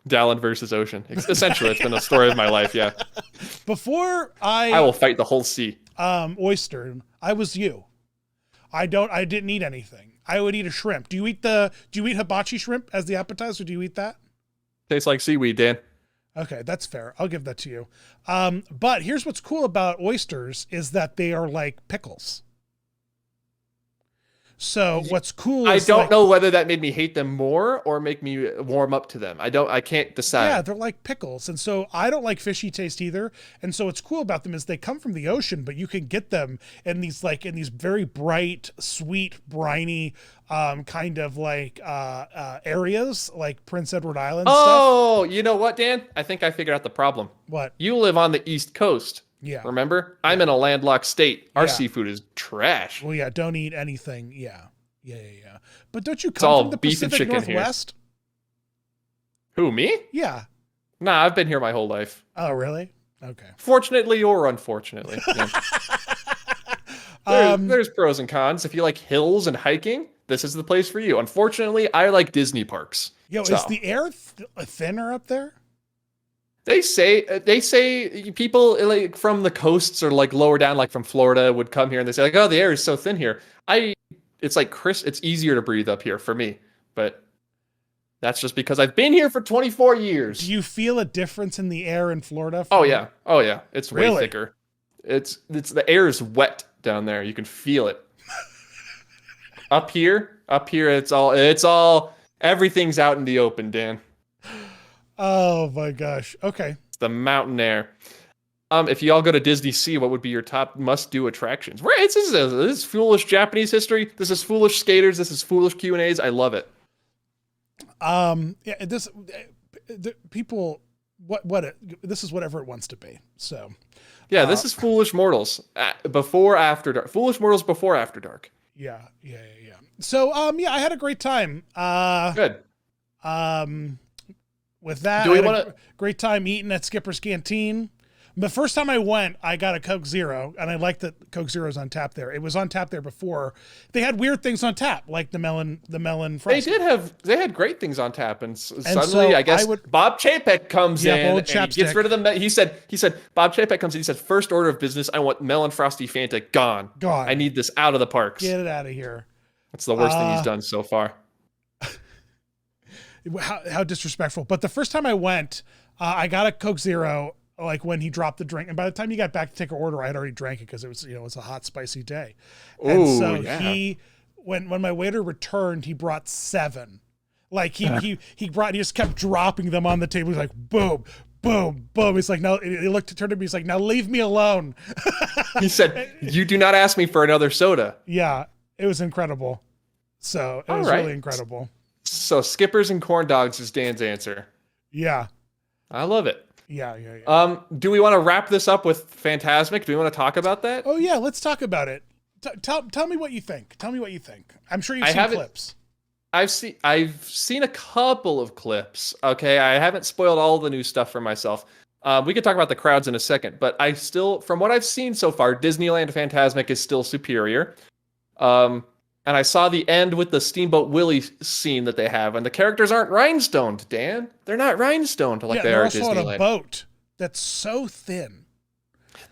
versus ocean. Essentially, it's been the story of my life. Yeah. Before I will fight the whole sea. Oyster. I was you. I didn't eat anything. I would eat a shrimp. Do you eat hibachi shrimp as the appetizer? Do you eat that? Tastes like seaweed, Dan. Okay, that's fair. I'll give that to you. But here's what's cool about oysters is that they are like pickles. So what's cool is I don't know whether that made me hate them more or make me warm up to them. I can't decide. Yeah, they're like pickles. And so I don't like fishy taste either. And so what's cool about them is they come from the ocean, but you can get them in these very bright, sweet, briny kind of like areas like Prince Edward Island stuff. You know what, Dan? I think I figured out the problem. What? You live on the East Coast. Yeah. Remember? I'm in a landlocked state. Our seafood is trash. Well, yeah, don't eat anything. Yeah. But don't you come from the Pacific Northwest? Who, me? Yeah. Nah, I've been here my whole life. Oh, really? Okay. Fortunately or unfortunately. Yeah. There's pros and cons. If you like hills and hiking, this is the place for you. Unfortunately, I like Disney parks. Is the air thinner up there? They say people like from the coasts or like lower down, like from Florida, would come here and they say like, "Oh, the air is so thin here." It's like it's easier to breathe up here for me, but that's just because I've been here for 24 years. Do you feel a difference in the air in Florida? Oh yeah, it's way thicker. It's the air is wet down there. You can feel it. Up here, it's all everything's out in the open, Dan. Oh my gosh. Okay. It's the mountain air. If you all go to Disney Sea, what would be your top must-do attractions? This is foolish Japanese history. This is foolish skaters. This is foolish Q&As. I love it. People, this is whatever it wants to be. So. Yeah, this is Foolish Mortals before After Dark. Foolish Mortals before After Dark. Yeah. So I had a great time. Good. with that, do we want to? Great time eating at Skipper's Canteen. The first time I went, I got a Coke Zero, and I liked that Coke Zero's on tap there. It was on tap there before. They had weird things on tap, like the melon frosting. They had great things on tap, and suddenly, so I guess Bob Chapek comes in and he gets rid of the. He said Bob Chapek comes in. He said, first order of business, I want melon frosty Fanta gone. Gone. I need this out of the parks. Get it out of here. That's the worst thing he's done so far. How disrespectful! But the first time I went, I got a Coke Zero. Like when he dropped the drink, and by the time he got back to take an order, I had already drank it because it was, it's a hot, spicy day. And so when my waiter returned, he brought 7. Like he just kept dropping them on the table. He's like, boom, boom, boom. He's like, no. He turned to me. He's like, now leave me alone. He said, you do not ask me for another soda. Yeah, it was incredible. So it was really incredible. So Skippers and corn dogs is Dan's answer. Yeah, I love it. Yeah. Do we want to wrap this up with Fantasmic? Do we want to talk about that? Oh yeah, let's talk about it. Tell me what you think. I'm sure you've seen clips. I've seen a couple of clips. Okay, I haven't spoiled all the new stuff for myself. We could talk about the crowds in a second, but from what I've seen so far, Disneyland Fantasmic is still superior. And I saw the end with the Steamboat Willie scene that they have, and the characters aren't rhinestoned, Dan. They're not rhinestoned like they are at Disneyland. They're also on a boat that's so thin.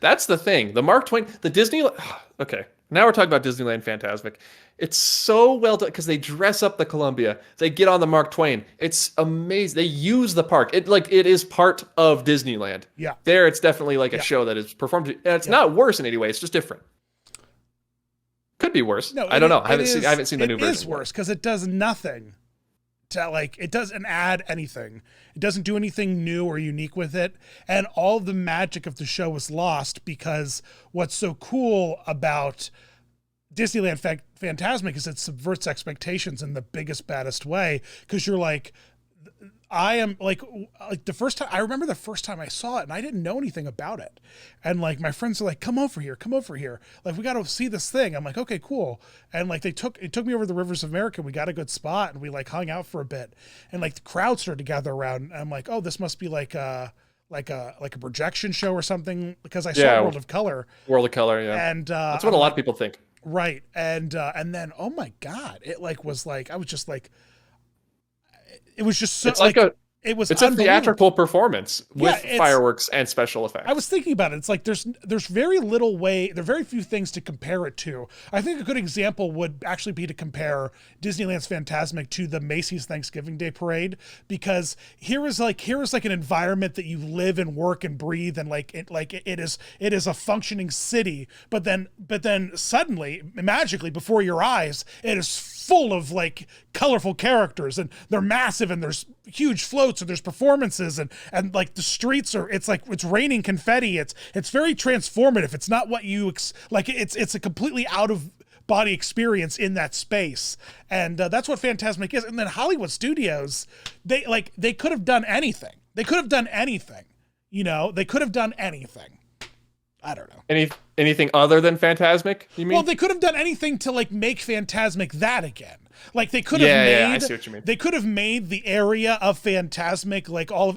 That's the thing. The Mark Twain, the Disneyland... Okay, now we're talking about Disneyland Fantasmic. It's so well done, because they dress up the Columbia. They get on the Mark Twain. It's amazing. They use the park. It is part of Disneyland. Yeah. There, it's definitely like a show that is performed. And it's not worse in any way. It's just different. Could be worse. No, I don't know. I haven't seen the new version. It is worse because it does nothing to it doesn't add anything. It doesn't do anything new or unique with it. And all the magic of the show was lost because what's so cool about Disneyland Fantasmic is it subverts expectations in the biggest, baddest way. Because you're like, I am like the first time I remember the first time I saw it and I didn't know anything about it. And like my friends are like, come over here. Like, we got to see this thing. I'm like, okay, cool. And like it took me over the rivers of America. We got a good spot and we like hung out for a bit and like the crowd started to gather around. And I'm like, oh, this must be like a projection show or something because I saw World of Color. World of Color, yeah. And that's what a lot of people think. Right. And then, oh my God, it like was like, I was just like, it was just so it's a theatrical performance with fireworks and special effects. I was thinking about it. It's like there's very little way, there are very few things to compare it to. I think a good example would actually be to compare Disneyland's Fantasmic to the Macy's Thanksgiving Day Parade, because here is like an environment that you live and work and breathe, and it is a functioning city, but then suddenly, magically before your eyes, it is full of like colorful characters and they're massive and there's huge floats and there's performances and like the streets are, it's like it's raining confetti. It's very transformative. It's not what you it's a completely out of body experience in that space. And that's what Fantasmic is. And then Hollywood Studios, they could have done anything. They could have done anything. I don't know. Anything other than Fantasmic, you mean? Well, they could have done anything to like make Fantasmic that again. Like they could have I see what you mean. They could have made the area of Fantasmic, like all of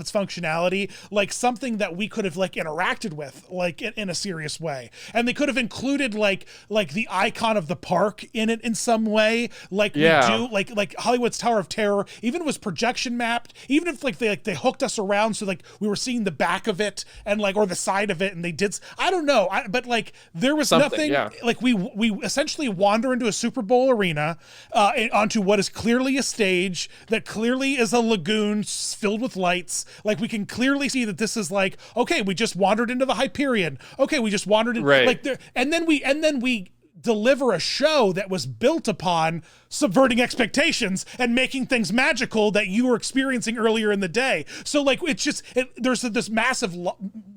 its functionality, like something that we could have like interacted with, like in a serious way. And they could have included like the icon of the park in it in some way, like we do, like Hollywood's Tower of Terror. Even was projection mapped. Even if they hooked us around so like we were seeing the back of it and like or the side of it, and they did. I don't know, but like there was nothing. Yeah. Like we essentially wander into a Super Bowl arena. Onto what is clearly a stage that clearly is a lagoon filled with lights. Like we can clearly see that this is like, okay, we just wandered into the Hyperion. Okay, we just wandered in, right. Like there, and then we deliver a show that was built upon subverting expectations and making things magical that you were experiencing earlier in the day. So like it's just there's this massive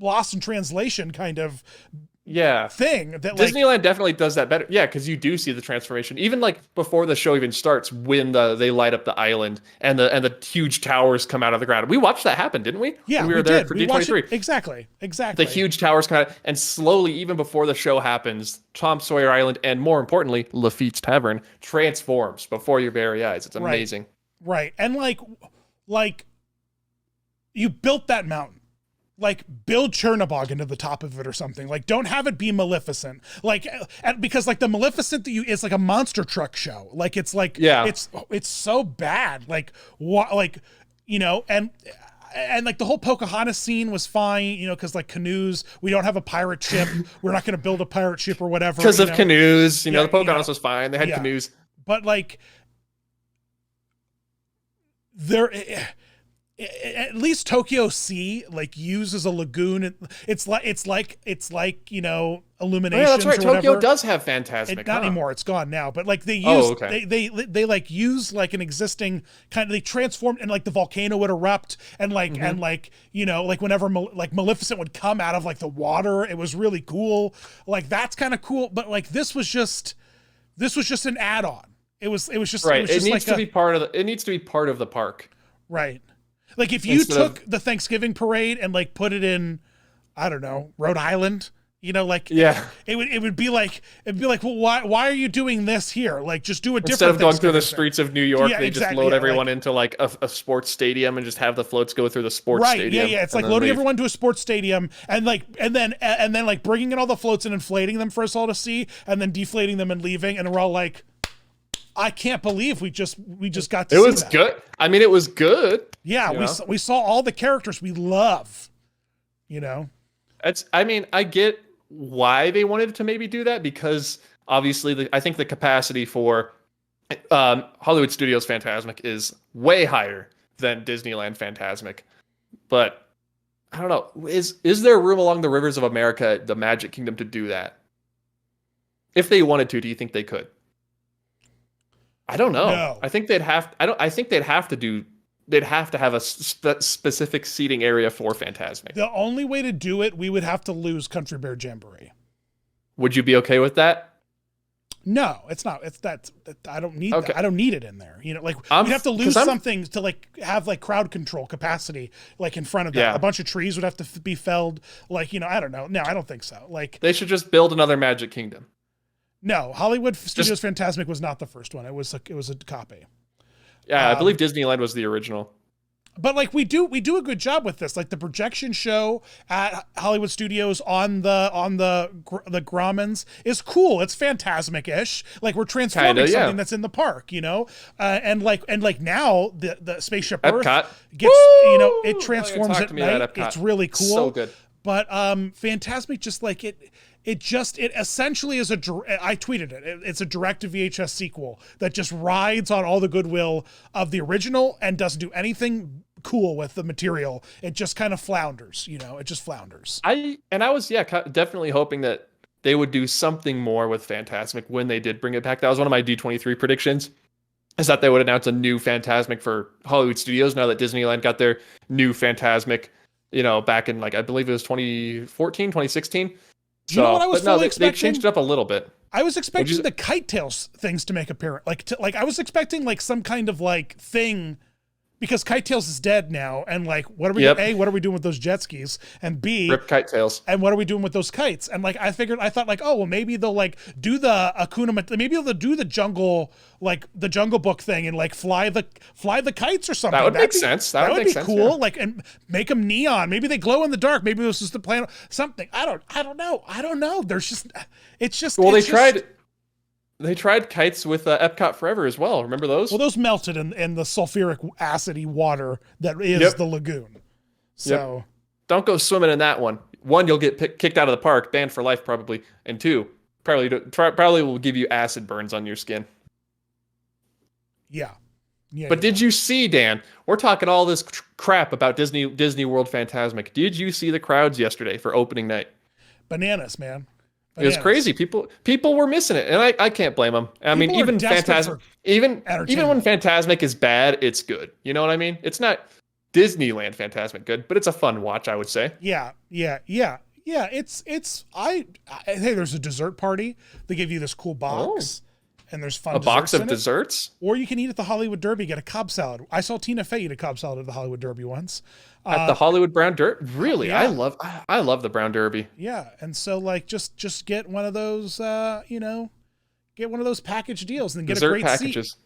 loss in translation kind of thing that Disneyland definitely does that better. Yeah, because you do see the transformation even like before the show even starts when they light up the island and the huge towers come out of the ground. We watched that happen, didn't we? Yeah, when we were there for D23. Exactly. The huge towers come out, and slowly, even before the show happens, Tom Sawyer Island and more importantly Lafitte's Tavern transforms before your very eyes. It's amazing. Right. And like You built that mountain. Like, build Chernobog into the top of it or something. Like, don't have it be Maleficent. Like, because like the Maleficent is like a monster truck show. Like, it's like, it's so bad. Like, what, like, you know, and like the whole Pocahontas scene was fine, you know, because like canoes, we don't have a pirate ship. We're not going to build a pirate ship or whatever. Because of canoes, you know, the Pocahontas was fine. They had canoes. But like, at least Tokyo Sea like uses a lagoon. It's like you know, Illuminations. Oh, yeah, that's right. Tokyo does have Fantasmic. Not anymore. It's gone now. But like they use they like use like an existing kind of, they transformed, and like the volcano would erupt, and like and like, you know, like whenever like Maleficent would come out of like the water, it was really cool. Like that's kind of cool. But like this was just an add-on. It was just right. It needs to be part of the park. Right. Like if you took the Thanksgiving parade and like put it in, I don't know, Rhode Island, you know, like it would be like, well, why are you doing this here? Like just do a different instead of going through the streets of New York, they just load everyone into like a sports stadium and just have the floats go through the sports stadium. Yeah. It's like loading everyone to a sports stadium and then like bringing in all the floats and inflating them for us all to see, and then deflating them and leaving, and we're all like, I can't believe we just got to see that. It was good. I mean, it was good. Yeah, we saw all the characters we love, you know? I mean, I get why they wanted to maybe do that, because obviously I think the capacity for Hollywood Studios Fantasmic is way higher than Disneyland Fantasmic. But I don't know, is there room along the rivers of America, the Magic Kingdom, to do that? If they wanted to, do you think they could? I don't know. No. I think they'd have. I think they'd have to have a specific seating area for Fantasmic. The only way to do it, we would have to lose Country Bear Jamboree. Would you be okay with that? No, it's not. It's that I don't need that. I don't need it in there. You know, like we'd have to lose something to like have like crowd control capacity, like in front of that. Yeah. A bunch of trees would have to be felled. Like, you know, I don't know. No, I don't think so. Like they should just build another Magic Kingdom. No, Hollywood Studios Fantasmic was not the first one. It was a copy. Yeah, I believe Disneyland was the original. But like we do a good job with this. Like the projection show at Hollywood Studios on the Grauman's is cool. It's Fantasmic-ish. Like we're transforming something that's in the park, you know. And like now the Spaceship Epcot. Earth gets you know, it transforms at night. It's really cool. So good. But Fantasmic just like it essentially is I tweeted it. It's a direct to VHS sequel that just rides on all the goodwill of the original and doesn't do anything cool with the material. It just kind of flounders, you know, it just flounders. I was definitely hoping that they would do something more with Fantasmic when they did bring it back. That was one of my D23 predictions, is that they would announce a new Fantasmic for Hollywood Studios now that Disneyland got their new Fantasmic, you know, back in like, I believe it was 2014, 2016. Do you know what I was fully expecting? They changed it up a little bit. I was expecting the Kite Tails things to make appearance. Like I was expecting like some kind of like thing, because Kite Tails is dead now, and like what are we A, what are we doing with those jet skis? And B, rip Kite Tails. And what are we doing with those kites? And like I thought like, oh well, maybe they'll like do the maybe they'll do the Jungle Book thing and like fly the kites or something. That would make sense. That would be cool. Yeah. Like, and make them neon. Maybe they glow in the dark. Maybe this is the plan. Something. I don't know. They tried kites with Epcot Forever as well. Remember those? Well, those melted in the sulfuric acidy water that is the lagoon. So don't go swimming in that one. One, you'll get kicked out of the park, banned for life probably, and two, probably will give you acid burns on your skin. Yeah. But did you see, Dan? We're talking all this crap about Disney World Fantasmic. Did you see the crowds yesterday for opening night? Bananas, man. It was crazy. People were missing it, and I can't blame them. I mean, even Fantasmic, even when Fantasmic is bad, it's good. You know what I mean? It's not Disneyland Fantasmic good, but it's a fun watch, I would say. Yeah. Hey, there's a dessert party. They give you this cool box. And there's fun. A box of desserts? Or you can eat at the Hollywood Derby, get a Cobb salad. I saw Tina Fey eat a Cobb salad at the Hollywood Derby once. At the Hollywood Brown Derby? Really? Yeah. I love the Brown Derby. Yeah. And so like just get one of those get one of those package deals and then get dessert a great packages.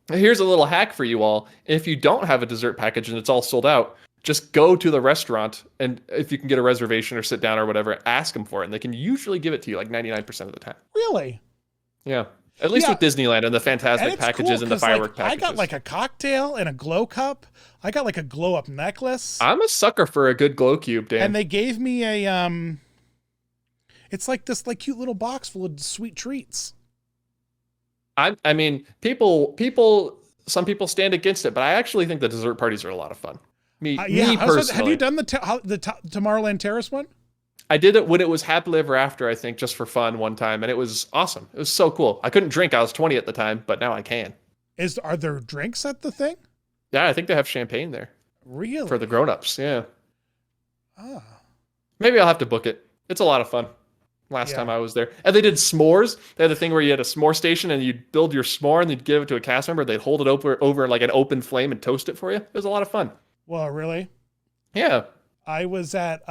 Seat. Here's a little hack for you all. If you don't have a dessert package and it's all sold out, Just go to the restaurant, and if you can get a reservation or sit down or whatever, ask them for it, and they can usually give it to you like 99% of the time. Really? Yeah. At least with Disneyland and the Fantasmic packages and the firework packages. I got like a cocktail and a glow cup. I got like a glow up necklace. I'm a sucker for a good glow cube, Dan. And they gave me a it's like this like cute little box full of sweet treats. I mean, some people stand against it, but I actually think the dessert parties are a lot of fun. Me personally. Have you done the Tomorrowland Terrace one? I did it when it was Happily Ever After, I think, just for fun one time, and it was awesome. It was so cool. I couldn't drink. I was 20 at the time, but now I can. Are there drinks at the thing? Yeah, I think they have champagne there. Really? For the grown-ups, yeah. Ah. Maybe I'll have to book it. It's a lot of fun. Last time I was there. And they did s'mores. They had the thing where you had a s'more station and you'd build your s'more and they'd give it to a cast member. They'd hold it over like an open flame and toast it for you. It was a lot of fun. Well, really? Yeah. I was at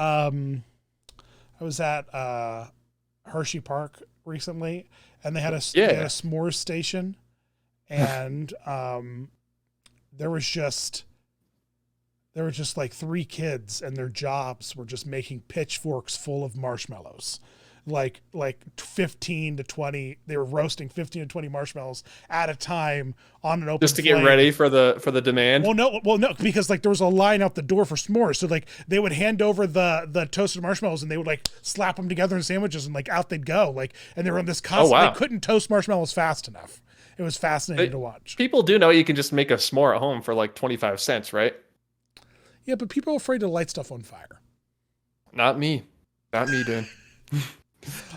Hershey Park recently, and they had a s'mores station, and there was just like 3 kids, and their jobs were just making pitchforks full of marshmallows. Like 15 to 20, they were roasting 15 to 20 marshmallows at a time on an open just to get ready for the demand. Well, no, because like there was a line out the door for s'mores. So like they would hand over the toasted marshmallows and they would like slap them together in sandwiches and like out they'd go. Like, and they were on this constant, they couldn't toast marshmallows fast enough. It was fascinating to watch. People do know you can just make a s'more at home for like 25 cents, right? Yeah, but people are afraid to light stuff on fire. Not me, dude.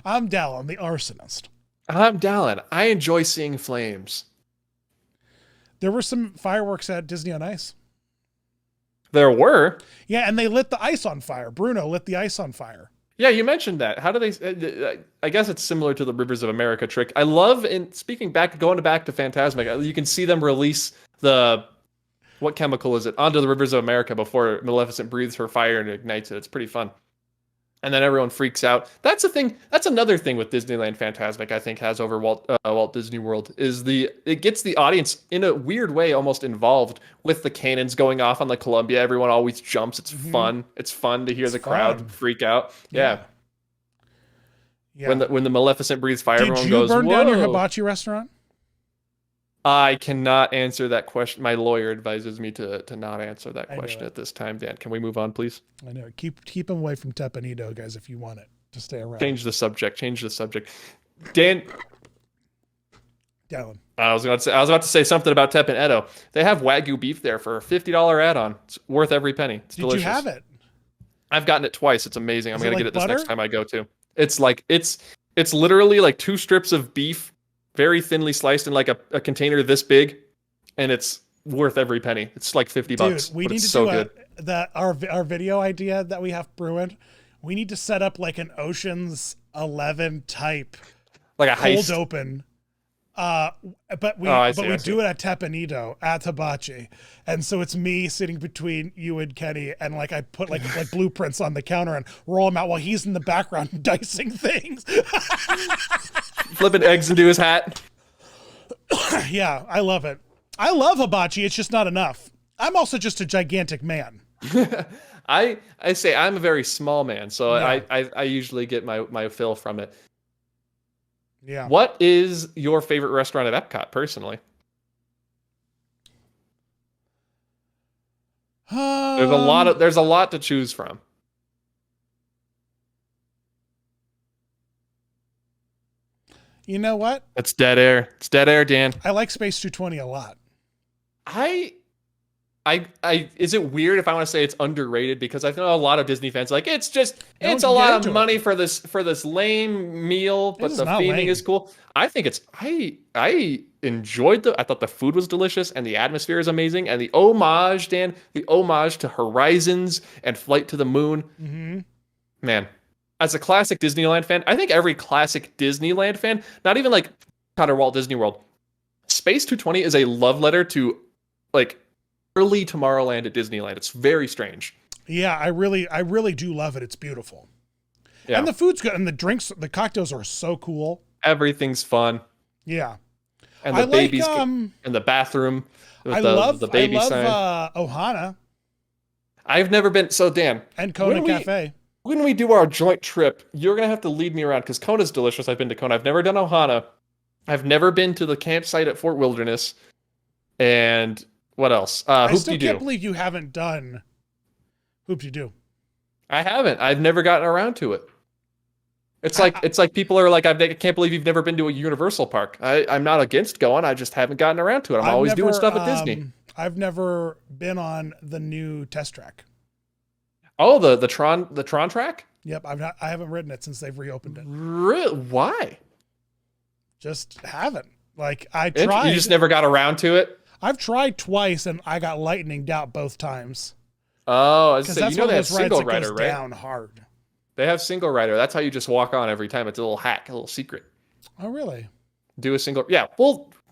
I'm Dallin, the arsonist. I'm Dallin. I enjoy seeing flames. There were some fireworks at Disney on Ice. There were? Yeah, and they lit the ice on fire. Bruno lit the ice on fire. Yeah, you mentioned that. How do they... I guess it's similar to the Rivers of America trick. I love, going back to Fantasmic, you can see them release what chemical is it, onto the Rivers of America before Maleficent breathes her fire and ignites it. It's pretty fun. And then everyone freaks out. That's a thing. That's another thing with Disneyland Fantasmic, I think, has over Walt Disney World, is it gets the audience in a weird way almost involved with the cannons going off on the Columbia. Everyone always jumps. It's fun. It's fun to hear the crowd freak out. Yeah. When the Maleficent breathes fire, everyone goes, "Whoa!" Did you burn down your hibachi restaurant? I cannot answer that question. My lawyer advises me to not answer that question at this time. Dan, can we move on, please? I know. Keep them away from Tepanito, guys, if you want it to stay around. Change the subject. Dan. Dallin. I was about to say something about Tep and Edo. They have Wagyu beef there for a $50 add-on. It's worth every penny. It's delicious. Did you have it? I've gotten it twice. It's amazing. I'm going to get it this butter? next time I go too. It's literally like 2 strips of beef, very thinly sliced in like a container this big, and it's worth every penny. It's like $50. Dude, we need to do our video idea that we have brewing. We need to set up like an Ocean's 11 type, like a heist. Cold open. But we do it at Tepanito at Hibachi, and so it's me sitting between you and Kenny, and like I put like blueprints on the counter and roll them out while he's in the background dicing things. Flipping eggs into his hat. Yeah, I love it. I love hibachi. It's just not enough. I'm also just a gigantic man. I say I'm a very small man, so yeah. I usually get my fill from it. Yeah. What is your favorite restaurant at Epcot, personally? There's a lot to choose from. You know what? It's dead air. It's dead air, Dan. I like Space 220 a lot. Is it weird if I want to say it's underrated? Because I know a lot of Disney fans like it's a lot of money for this lame meal, but the theming is cool. I think I enjoyed I thought the food was delicious and the atmosphere is amazing, and the homage, Dan, to Horizons and Flight to the Moon. Mm-hmm. Man, as a classic Disneyland fan, I think every classic Disneyland fan, not even like Epcot or Walt Disney World, Space 220 is a love letter to like early Tomorrowland at Disneyland. It's very strange. Yeah, I really do love it. It's beautiful. Yeah. And the food's good, and the drinks, the cocktails are so cool. Everything's fun. Yeah. And the babies in the bathroom with the baby sign. Ohana. I've never been. So Dan, and Kona Cafe. When we do our joint trip, you're gonna have to lead me around because Kona's delicious. I've been to Kona. I've never done Ohana. I've never been to the campsite at Fort Wilderness. And what else? I still can't believe you haven't done Hoop-de-Doo. I haven't. I've never gotten around to it. It's like people are like, I can't believe you've never been to a Universal park. I'm not against going. I just haven't gotten around to it. I'm always doing stuff at Disney. I've never been on the new test track. Oh, the Tron track? Yep, I haven't ridden it since they've reopened it. Really? Why? Just haven't. Like I tried. You just never got around to it? I've tried twice and I got lightninged out both times. Oh, I was saying, you know they have single rider, right? Down hard. They have single rider. That's how you just walk on every time. It's a little hack, a little secret. Oh, really? Do a single. Yeah,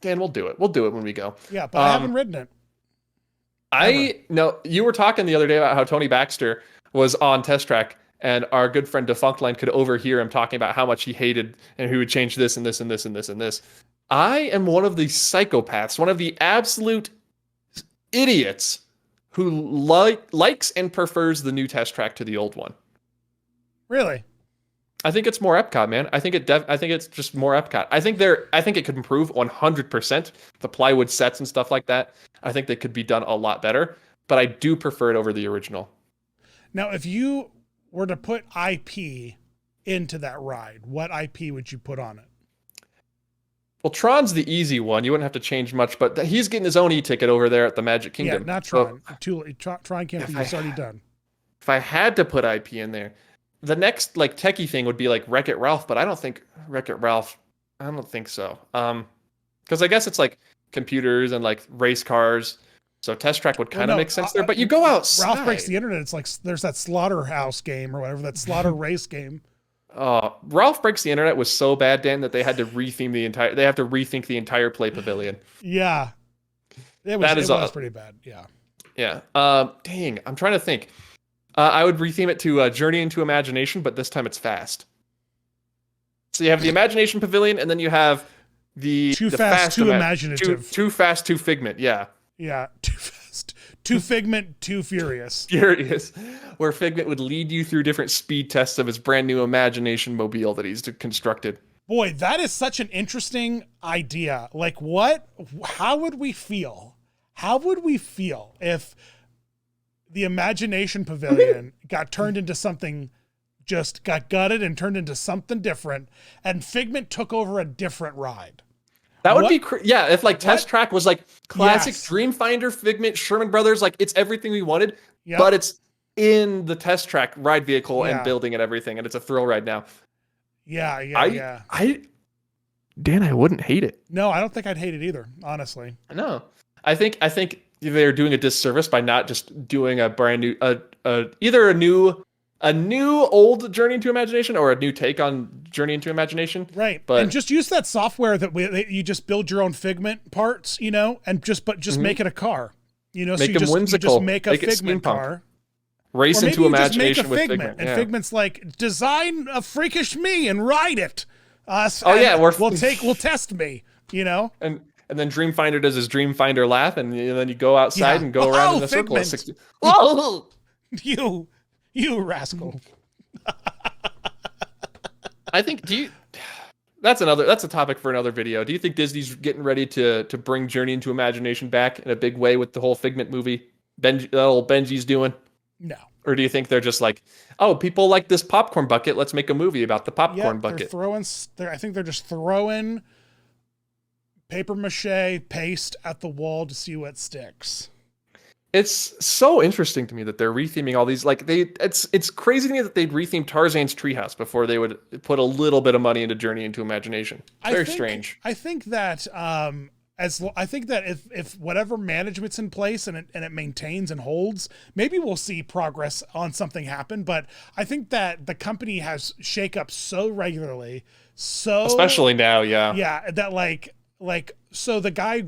Dan, we'll do it. We'll do it when we go. Yeah, but I haven't ridden it. You were talking the other day about how Tony Baxter was on test track, and our good friend Defunctline could overhear him talking about how much he hated and he would change this and this and this and this and this. I am one of the psychopaths, one of the absolute idiots who likes and prefers the new test track to the old one. Really? I think it's more Epcot, man. I think it's just more Epcot. I think it could improve 100%. The plywood sets and stuff like that. I think they could be done a lot better, but I do prefer it over the original. Now, if you were to put IP into that ride, what IP would you put on it? Well, Tron's the easy one. You wouldn't have to change much, but he's getting his own e-ticket over there at the Magic Kingdom. Yeah, not Tron. Tron can't be. It's already done. If I had to put IP in there, the next like techie thing would be like Wreck-It Ralph, but I don't think Wreck-It Ralph. I don't think so. Because I guess it's like computers and like race cars. So test track would kind of make sense there. But you go outside. Ralph Breaks the Internet. It's like there's that Slaughterhouse game or whatever, that Slaughter Race game. Ralph Breaks the Internet was so bad, Dan, that they had to retheme they have to rethink the entire Play Pavilion. Yeah. It was pretty bad. Yeah. Yeah. Dang, I'm trying to think. I would retheme it to Journey into Imagination, but this time it's fast. So you have the Imagination Pavilion, and then you have the Too Fast, Too Imaginative. Too Fast, Too Figment, yeah. Yeah, Too Fast, Too Figment, Too Furious. Furious, where Figment would lead you through different speed tests of his brand new Imagination mobile that he's constructed. Boy, that is such an interesting idea. Like how would we feel? How would we feel if the Imagination Pavilion got turned into something, just got gutted and turned into something different, and Figment took over a different ride? That would be, if like Test Track was like classic Dreamfinder, Figment, Sherman Brothers, like it's everything we wanted, but it's in the Test Track ride vehicle and building and everything, and it's a thrill ride now. Yeah. Dan, I wouldn't hate it. No, I don't think I'd hate it either, honestly. No. I think they're doing a disservice by not just doing a brand new, either a new old Journey into Imagination or a new take on Journey into Imagination. Right. But and just use that software that you just build your own Figment parts, and just make it a car, so make them whimsical. You just make a Figment car. Race into Imagination with Figment. And Figment's like, design a freakish me and ride it. We'll test me, And then Dreamfinder does his Dreamfinder laugh, and then you go outside and go around in a circle of 60. Oh, you rascal. I think that's a topic for another video. Do you think Disney's getting ready to bring Journey into Imagination back in a big way with the whole Figment movie old Benji's doing? No. Or do you think they're just like, oh, people like this popcorn bucket, let's make a movie about the popcorn bucket? I think they're just throwing paper mache paste at the wall to see what sticks. It's so interesting to me that they're retheming all these. Like it's crazy to me that they'd retheme Tarzan's Treehouse before they would put a little bit of money into Journey into Imagination. Very strange. I think that if whatever management's in place and it maintains and holds, maybe we'll see progress on something happen. But I think that the company has shakeups so regularly, especially now, that like like, so the guy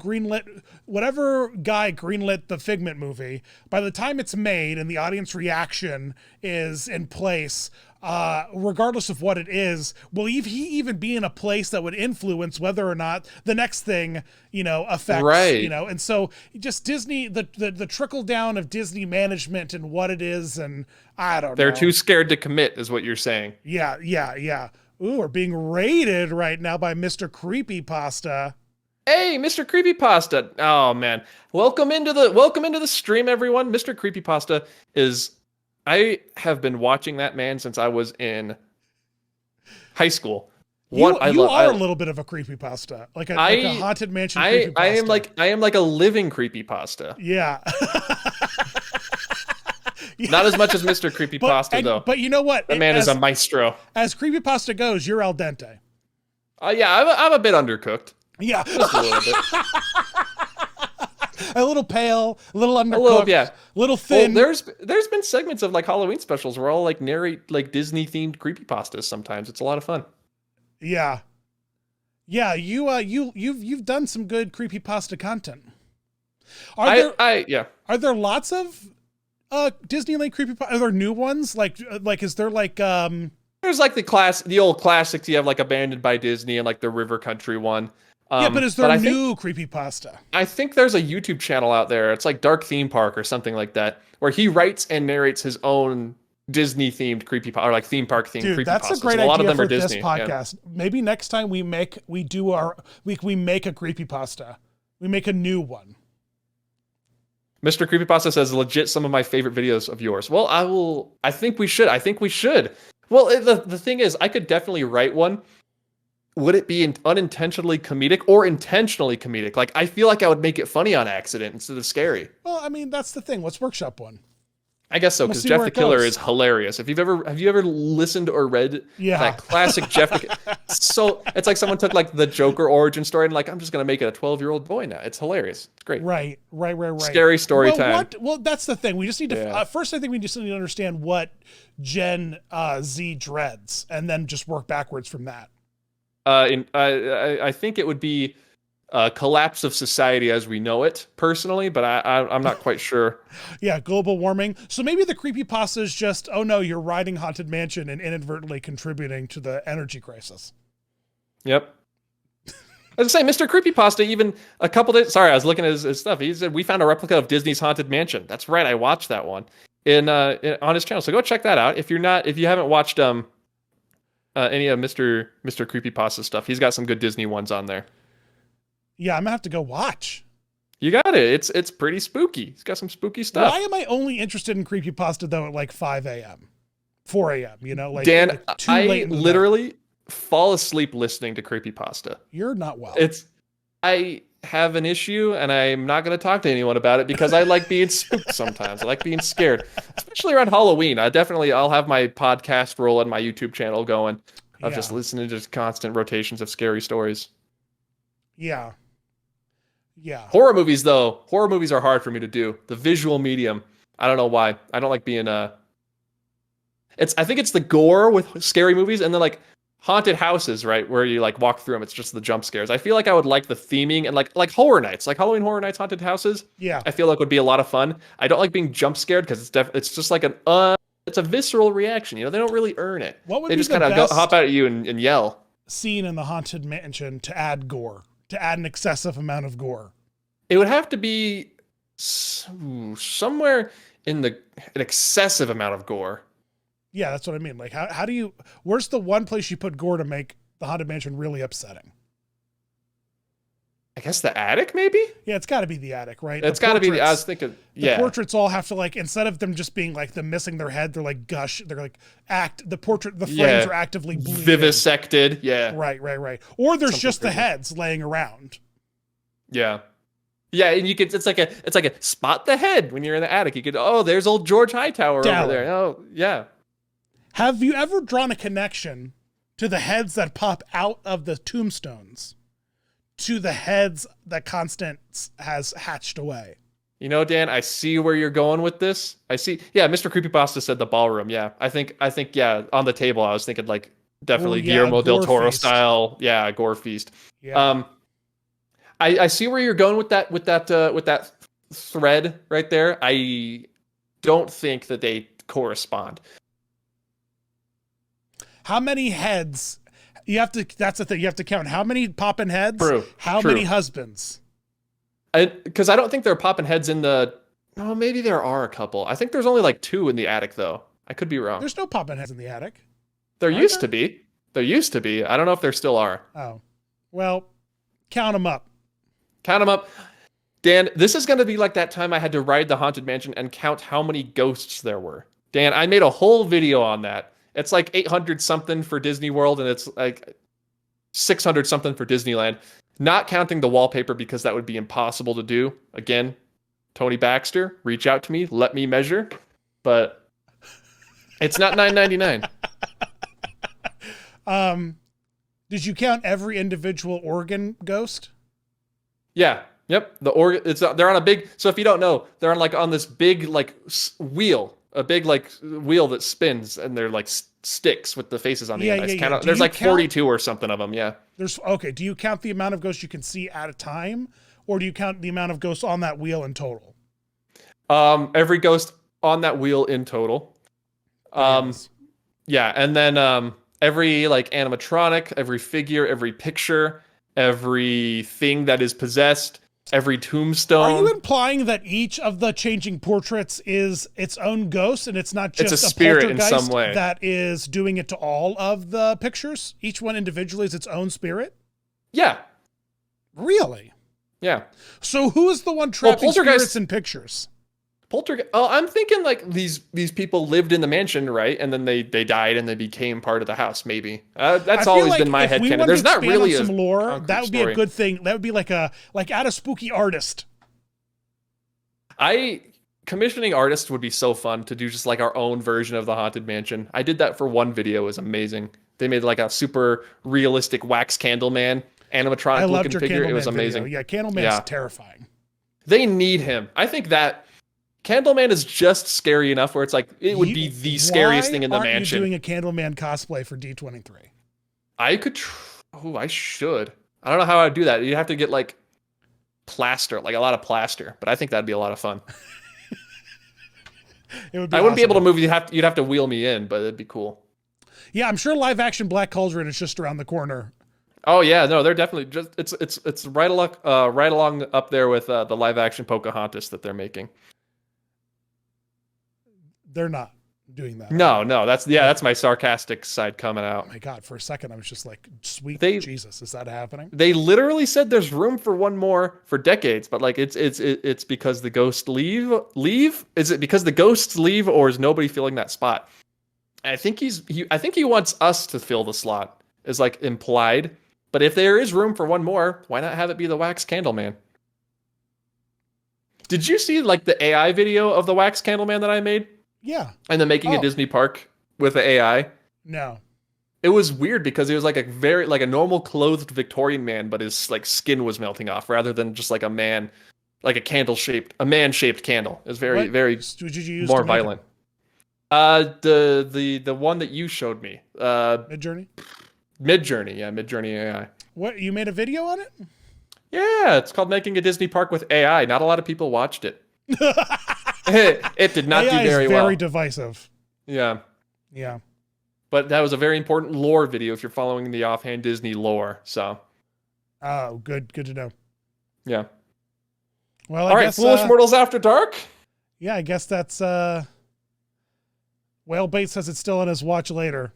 whatever guy greenlit the Figment movie, by the time it's made and the audience reaction is in place, regardless of what it is, will he even be in a place that would influence whether or not the next thing, affects, right. And so just Disney, the trickle down of Disney management and what it is. And I don't know. They're too scared to commit is what you're saying. Yeah. Ooh, we're being raided right now by Mr. Creepypasta. Hey, Mr. Creepypasta. Oh man. Welcome into the stream, everyone. Mr. Creepypasta I have been watching that man since I was in high school. You are a little bit of a creepypasta, like a haunted mansion creepypasta. I am like a living creepypasta. Yeah. Not as much as Mr. Creepypasta, though. But you know what? The man is a maestro. As creepypasta goes, you're al dente. Yeah, I'm a bit undercooked. Yeah. Just a little bit. A little pale, a little undercooked, a little thin. Well, there's been segments of like Halloween specials where I'll like narrate like Disney themed creepypastas sometimes. It's a lot of fun. Yeah. Yeah, you've done some good creepypasta content. Are there lots of Disneyland creepypasta? Are there new ones? Like is there like there's like the old classics. You have like Abandoned by Disney and like the River Country one. But is there new creepypasta? I think there's a YouTube channel out there. It's like Dark Theme Park or something like that, where he writes and narrates his own Disney-themed creepypasta, or like theme park-themed creepypastas. That's a great idea for this podcast. Yeah. Maybe next time we make a creepypasta. We make a new one. Mr. Creepypasta says, legit some of my favorite videos of yours. Well, I think we should. Well, the thing is, I could definitely write one. Would it be unintentionally comedic or intentionally comedic? Like, I feel like I would make it funny on accident instead of scary. Well, I mean, that's the thing. Let's workshop one. I guess so, because Jeff the Killer is hilarious. Have you ever listened or read that classic Jeff the Killer? So it's like someone took like the Joker origin story and like, I'm just going to make it a 12-year-old boy now. It's hilarious. It's great. Right. Scary story time. Well, that's the thing. We just need to, first I think we just need to understand what Gen Z dreads and then just work backwards from that. I think it would be a collapse of society as we know it, personally, but I'm not quite sure. Yeah, global warming. So maybe the creepypasta is just, oh no, you're riding Haunted Mansion and inadvertently contributing to the energy crisis. Yep. I was going to say, Mr. Creepypasta, even a couple days... Sorry, I was looking at his stuff. He said, we found a replica of Disney's Haunted Mansion. That's right, I watched that one on his channel. So go check that out. If you haven't watched any of Mr. Creepypasta stuff, he's got some good Disney ones on there. Yeah, I'm gonna have to go watch. You got it. It's pretty spooky. He's got some spooky stuff. Why am I only interested in creepypasta though at like 5 a.m., 4 a.m.? Like Dan, like too late in the literally night. Fall asleep listening to creepypasta. You're not well. I have an issue, and I'm not going to talk to anyone about it because I like being spooked sometimes. I like being scared, especially around Halloween. I'll have my podcast roll and my YouTube channel going of just listening to just constant rotations of scary stories. Yeah. Horror movies are hard for me to do. The visual medium, I don't know why. I don't like being I think it's the gore with scary movies, and then like haunted houses, right, where you like walk through them. It's just the jump scares. I feel like I would like the theming and like horror nights, like Halloween Horror Nights, haunted houses. Yeah, I feel like would be a lot of fun. I don't like being jump scared because it's just like it's a visceral reaction. They don't really earn it. What would they be just the kind of hop out at you and yell. Scene in the Haunted Mansion to add gore, to add an excessive amount of gore. It would have to be somewhere in an excessive amount of gore. Yeah, that's what I mean. Like, how do you? Where's the one place you put gore to make the Haunted Mansion really upsetting? I guess the attic, maybe. Yeah, it's got to be the attic, right? It's got to be. I was thinking. The portraits all have to like, instead of them just being like them missing their head, they're like gush. They're like the frames are actively bleeding. Vivisected. Yeah. Right. Or there's just the heads laying around. Yeah. Yeah, and you could. It's like a spot the head when you're in the attic. You could. Oh, there's old George Hightower Dallin. over there. Oh, yeah. Have you ever drawn a connection to the heads that pop out of the tombstones to the heads that Constance has hatched away? Dan, I see where you're going with this. I see. Yeah, Mr. Creepypasta said the ballroom. Yeah, I think. Yeah, on the table, I was thinking like definitely Guillermo del Toro feast style. Yeah, gore feast. Yeah. I see where you're going with that thread right there. I don't think that they correspond. How many heads? You have to. That's the thing. You have to count how many popping heads. True. How many husbands? Because I don't think there are popping heads in the. Oh, maybe there are a couple. I think there's only like 2 in the attic, though. I could be wrong. There's no popping heads in the attic. There used to be. There used to be. I don't know if there still are. Oh, well, count them up. Count them up. Dan, this is going to be like that time I had to ride the Haunted Mansion and count how many ghosts there were. Dan, I made a whole video on that. It's like 800 something for Disney World, and it's like 600 something for Disneyland. Not counting the wallpaper because that would be impossible to do. Again, Tony Baxter, reach out to me, let me measure. But it's not $9.99. Did you count every individual organ ghost? Yeah. Yep. The organ. They're on a big. So if you don't know, they're on this big like wheel, a big like wheel that spins, and they're like sticks with the faces on the end. There's like 42 or something of them. Yeah. Okay. Do you count the amount of ghosts you can see at a time, or do you count the amount of ghosts on that wheel in total? Every ghost on that wheel in total. Yes. Yeah, and then every like animatronic, every figure, every picture, everything that is possessed, every tombstone. Are you implying that each of the changing portraits is its own ghost, and it's not just a spirit in some way that is doing it to all of the pictures? Each one individually is its own spirit? Yeah. Really? Yeah. So who is the one trapping spirits in pictures? Poltergeist. Oh, I'm thinking like these people lived in the mansion, right? And then they died and they became part of the house. Maybe that's always been my headcanon. There's not really some lore. That would be a good thing. That would be like add a spooky artist. Commissioning artists would be so fun to do, just like our own version of the Haunted Mansion. I did that for one video. It was amazing. They made like a super realistic wax candle man animatronic looking figure. It was amazing. Video. Yeah, Candleman's terrifying. They need him. I think that Candleman is just scary enough where it's like it would be the scariest thing in the mansion. Why aren't you doing a Candleman cosplay for D23? I could. I should. I don't know how I'd do that. You'd have to get like plaster, like a lot of plaster. But I think that'd be a lot of fun. It would be I wouldn't be able to move. You'd have to wheel me in, but it'd be cool. Yeah, I'm sure live action Black Cauldron is just around the corner. Oh yeah, no, they're definitely just it's right along up there with the live action Pocahontas that they're making. They're not doing that. No, that's my sarcastic side coming out. Oh my God, for a second I was just like, sweet Jesus, is that happening? They literally said there's room for one more for decades, but like it's because the ghosts leave? Is it because the ghosts leave, or is nobody filling that spot? I think he wants us to fill the slot, is like implied. But if there is room for one more, why not have it be the Wax Candle Man? Did you see like the AI video of the Wax Candle Man that I made? Yeah. And then making a Disney park with the AI? No. It was weird because it was like a normal clothed Victorian man, but his like skin was melting off rather than just like a man, like a man-shaped candle. It was very did you use more violent. The one that you showed me. Midjourney? Midjourney, yeah, Midjourney AI. What, you made a video on it? Yeah, it's called Making a Disney Park with AI. Not a lot of people watched it. It did not AI do very is well. Very divisive. Yeah. Yeah. But that was a very important lore video if you're following the offhand Disney lore. So. Oh, good to know. Yeah. Well, all right, Foolish Mortals After Dark. Yeah, I guess that's Whalebait says it's still on his watch later.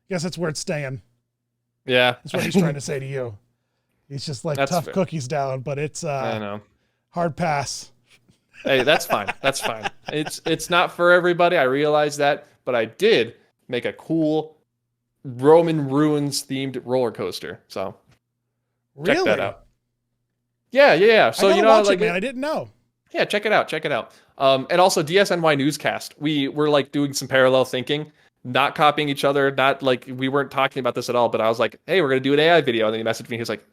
Guess that's where it's staying. Yeah. That's what he's trying to say to you. He's just like, that's tough fair. Cookies down, but it's I know. Hard pass. Hey, that's fine. That's fine. It's not for everybody. I realize that, but I did make a cool Roman ruins themed roller coaster. So check that out. Yeah. So you know, watch it, man. I didn't know. Yeah, check it out. And also DSNY Newscast. We were like doing some parallel thinking, not copying each other, not like we weren't talking about this at all. But I was like, hey, we're gonna do an AI video, and then he messaged me. He was like,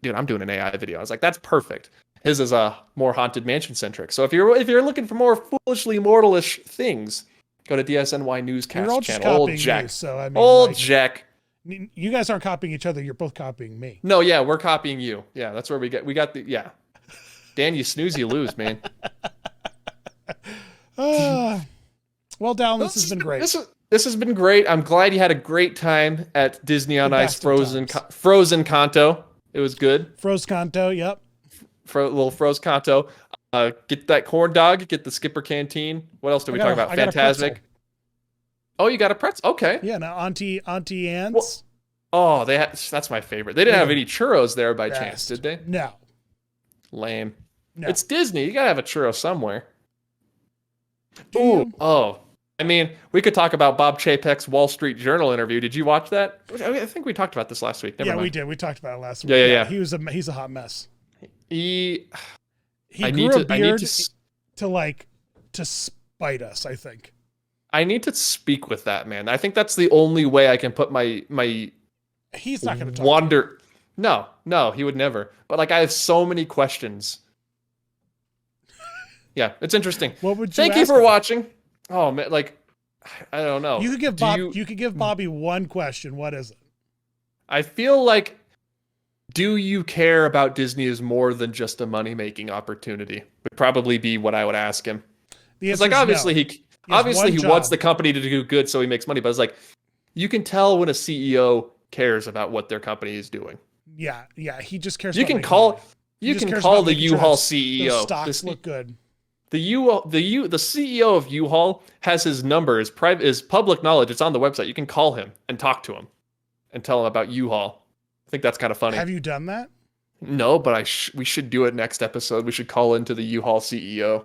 dude, I'm doing an AI video. I was like, that's perfect. His is a more Haunted Mansion centric. So if you're looking for more foolishly mortalish things, go to DSNY Newscast channel. Old Jack. News, so I mean, old Jack. You guys aren't copying each other. You're both copying me. No, yeah, we're copying you. Yeah, that's where we got the, yeah. Dan, you snooze, you lose, man. Well, Dallin, this has been great. This has been great. I'm glad you had a great time at Disney on Ice Frozen Encanto. It was good. Frozen Encanto, yep. Little Frozen Encanto. Get that corn dog. Get the Skipper Canteen. What else did we talk about? Fantasmic. Oh, you got a pretzel? Okay. Yeah, now Auntie Anne's. Well, that's my favorite. They didn't have any churros there by chance, did they? No. Lame. No. It's Disney. You gotta have a churro somewhere. Oh. I mean, we could talk about Bob Chapek's Wall Street Journal interview. Did you watch that? I think we talked about this last week. Never mind. We did. We talked about it last week. Yeah. He's a hot mess. He grew a beard to spite us, I think. I need to speak with that man. I think that's the only way I can put my He's not going to talk. No, he would never. But like, I have so many questions. Yeah, it's interesting. What would you Thank you for watching. Oh man, like, I don't know. You could give Bobby one question. What is it? I feel like, do you care about Disney as more than just a money-making opportunity? Would probably be what I would ask him. It's like, obviously he wants the company to do good, so he makes money. But it's like, you can tell when a CEO cares about what their company is doing. Yeah. He just cares. You can call the U-Haul CEO. The stocks look good. The CEO of U-Haul has his number, is public knowledge. It's on the website. You can call him and talk to him, and tell him about U-Haul. I think that's kind of funny. Have you done that? No, but we should do it next episode. We should call into the U-Haul CEO.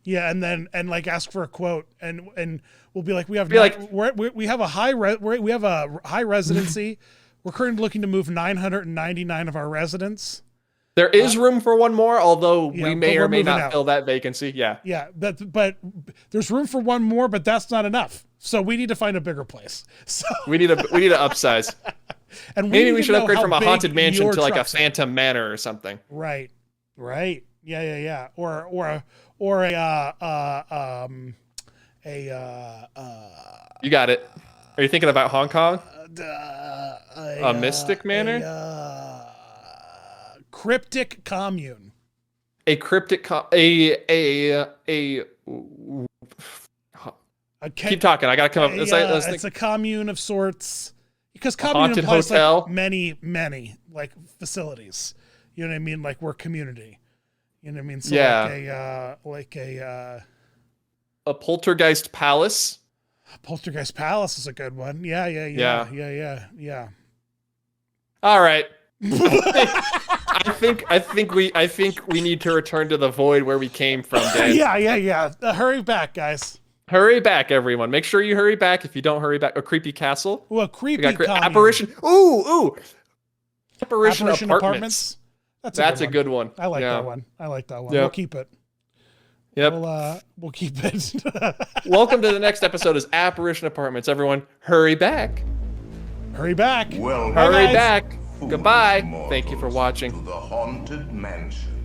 Yeah, and like ask for a quote, and we'll be like, we have a high residency. We're currently looking to move 999 of our residents. There is room for one more, although we may or may not fill that vacancy. Yeah. Yeah, but there's room for one more, but that's not enough. So we need to find a bigger place. So we need to upsize. And maybe we should upgrade from a haunted mansion to like a Phantom Manor or something. Right. Yeah. Or you got it. Are you thinking about Hong Kong? A Mystic Manor? Cryptic commune. A cryptic keep talking. I gotta come up. It's a commune of sorts, because commune implies like many like facilities. You know what I mean? Like we're community. You know what I mean? So like a poltergeist palace. Poltergeist palace is a good one. Yeah. All right. I think we need to return to the void where we came from, Dan. Yeah. Hurry back, guys. Hurry back, everyone. Make sure you hurry back. If you don't hurry back, a creepy castle. Ooh, a creepy apparition. Ooh. Apparition apartments. That's a good one. I like that one. Yep. We'll keep it. Yep. We'll keep it. Welcome to the next episode is Apparition Apartments. Everyone, hurry back. Hurry back. Well, hurry back. Goodbye. Thank you for watching. To the haunted mansion.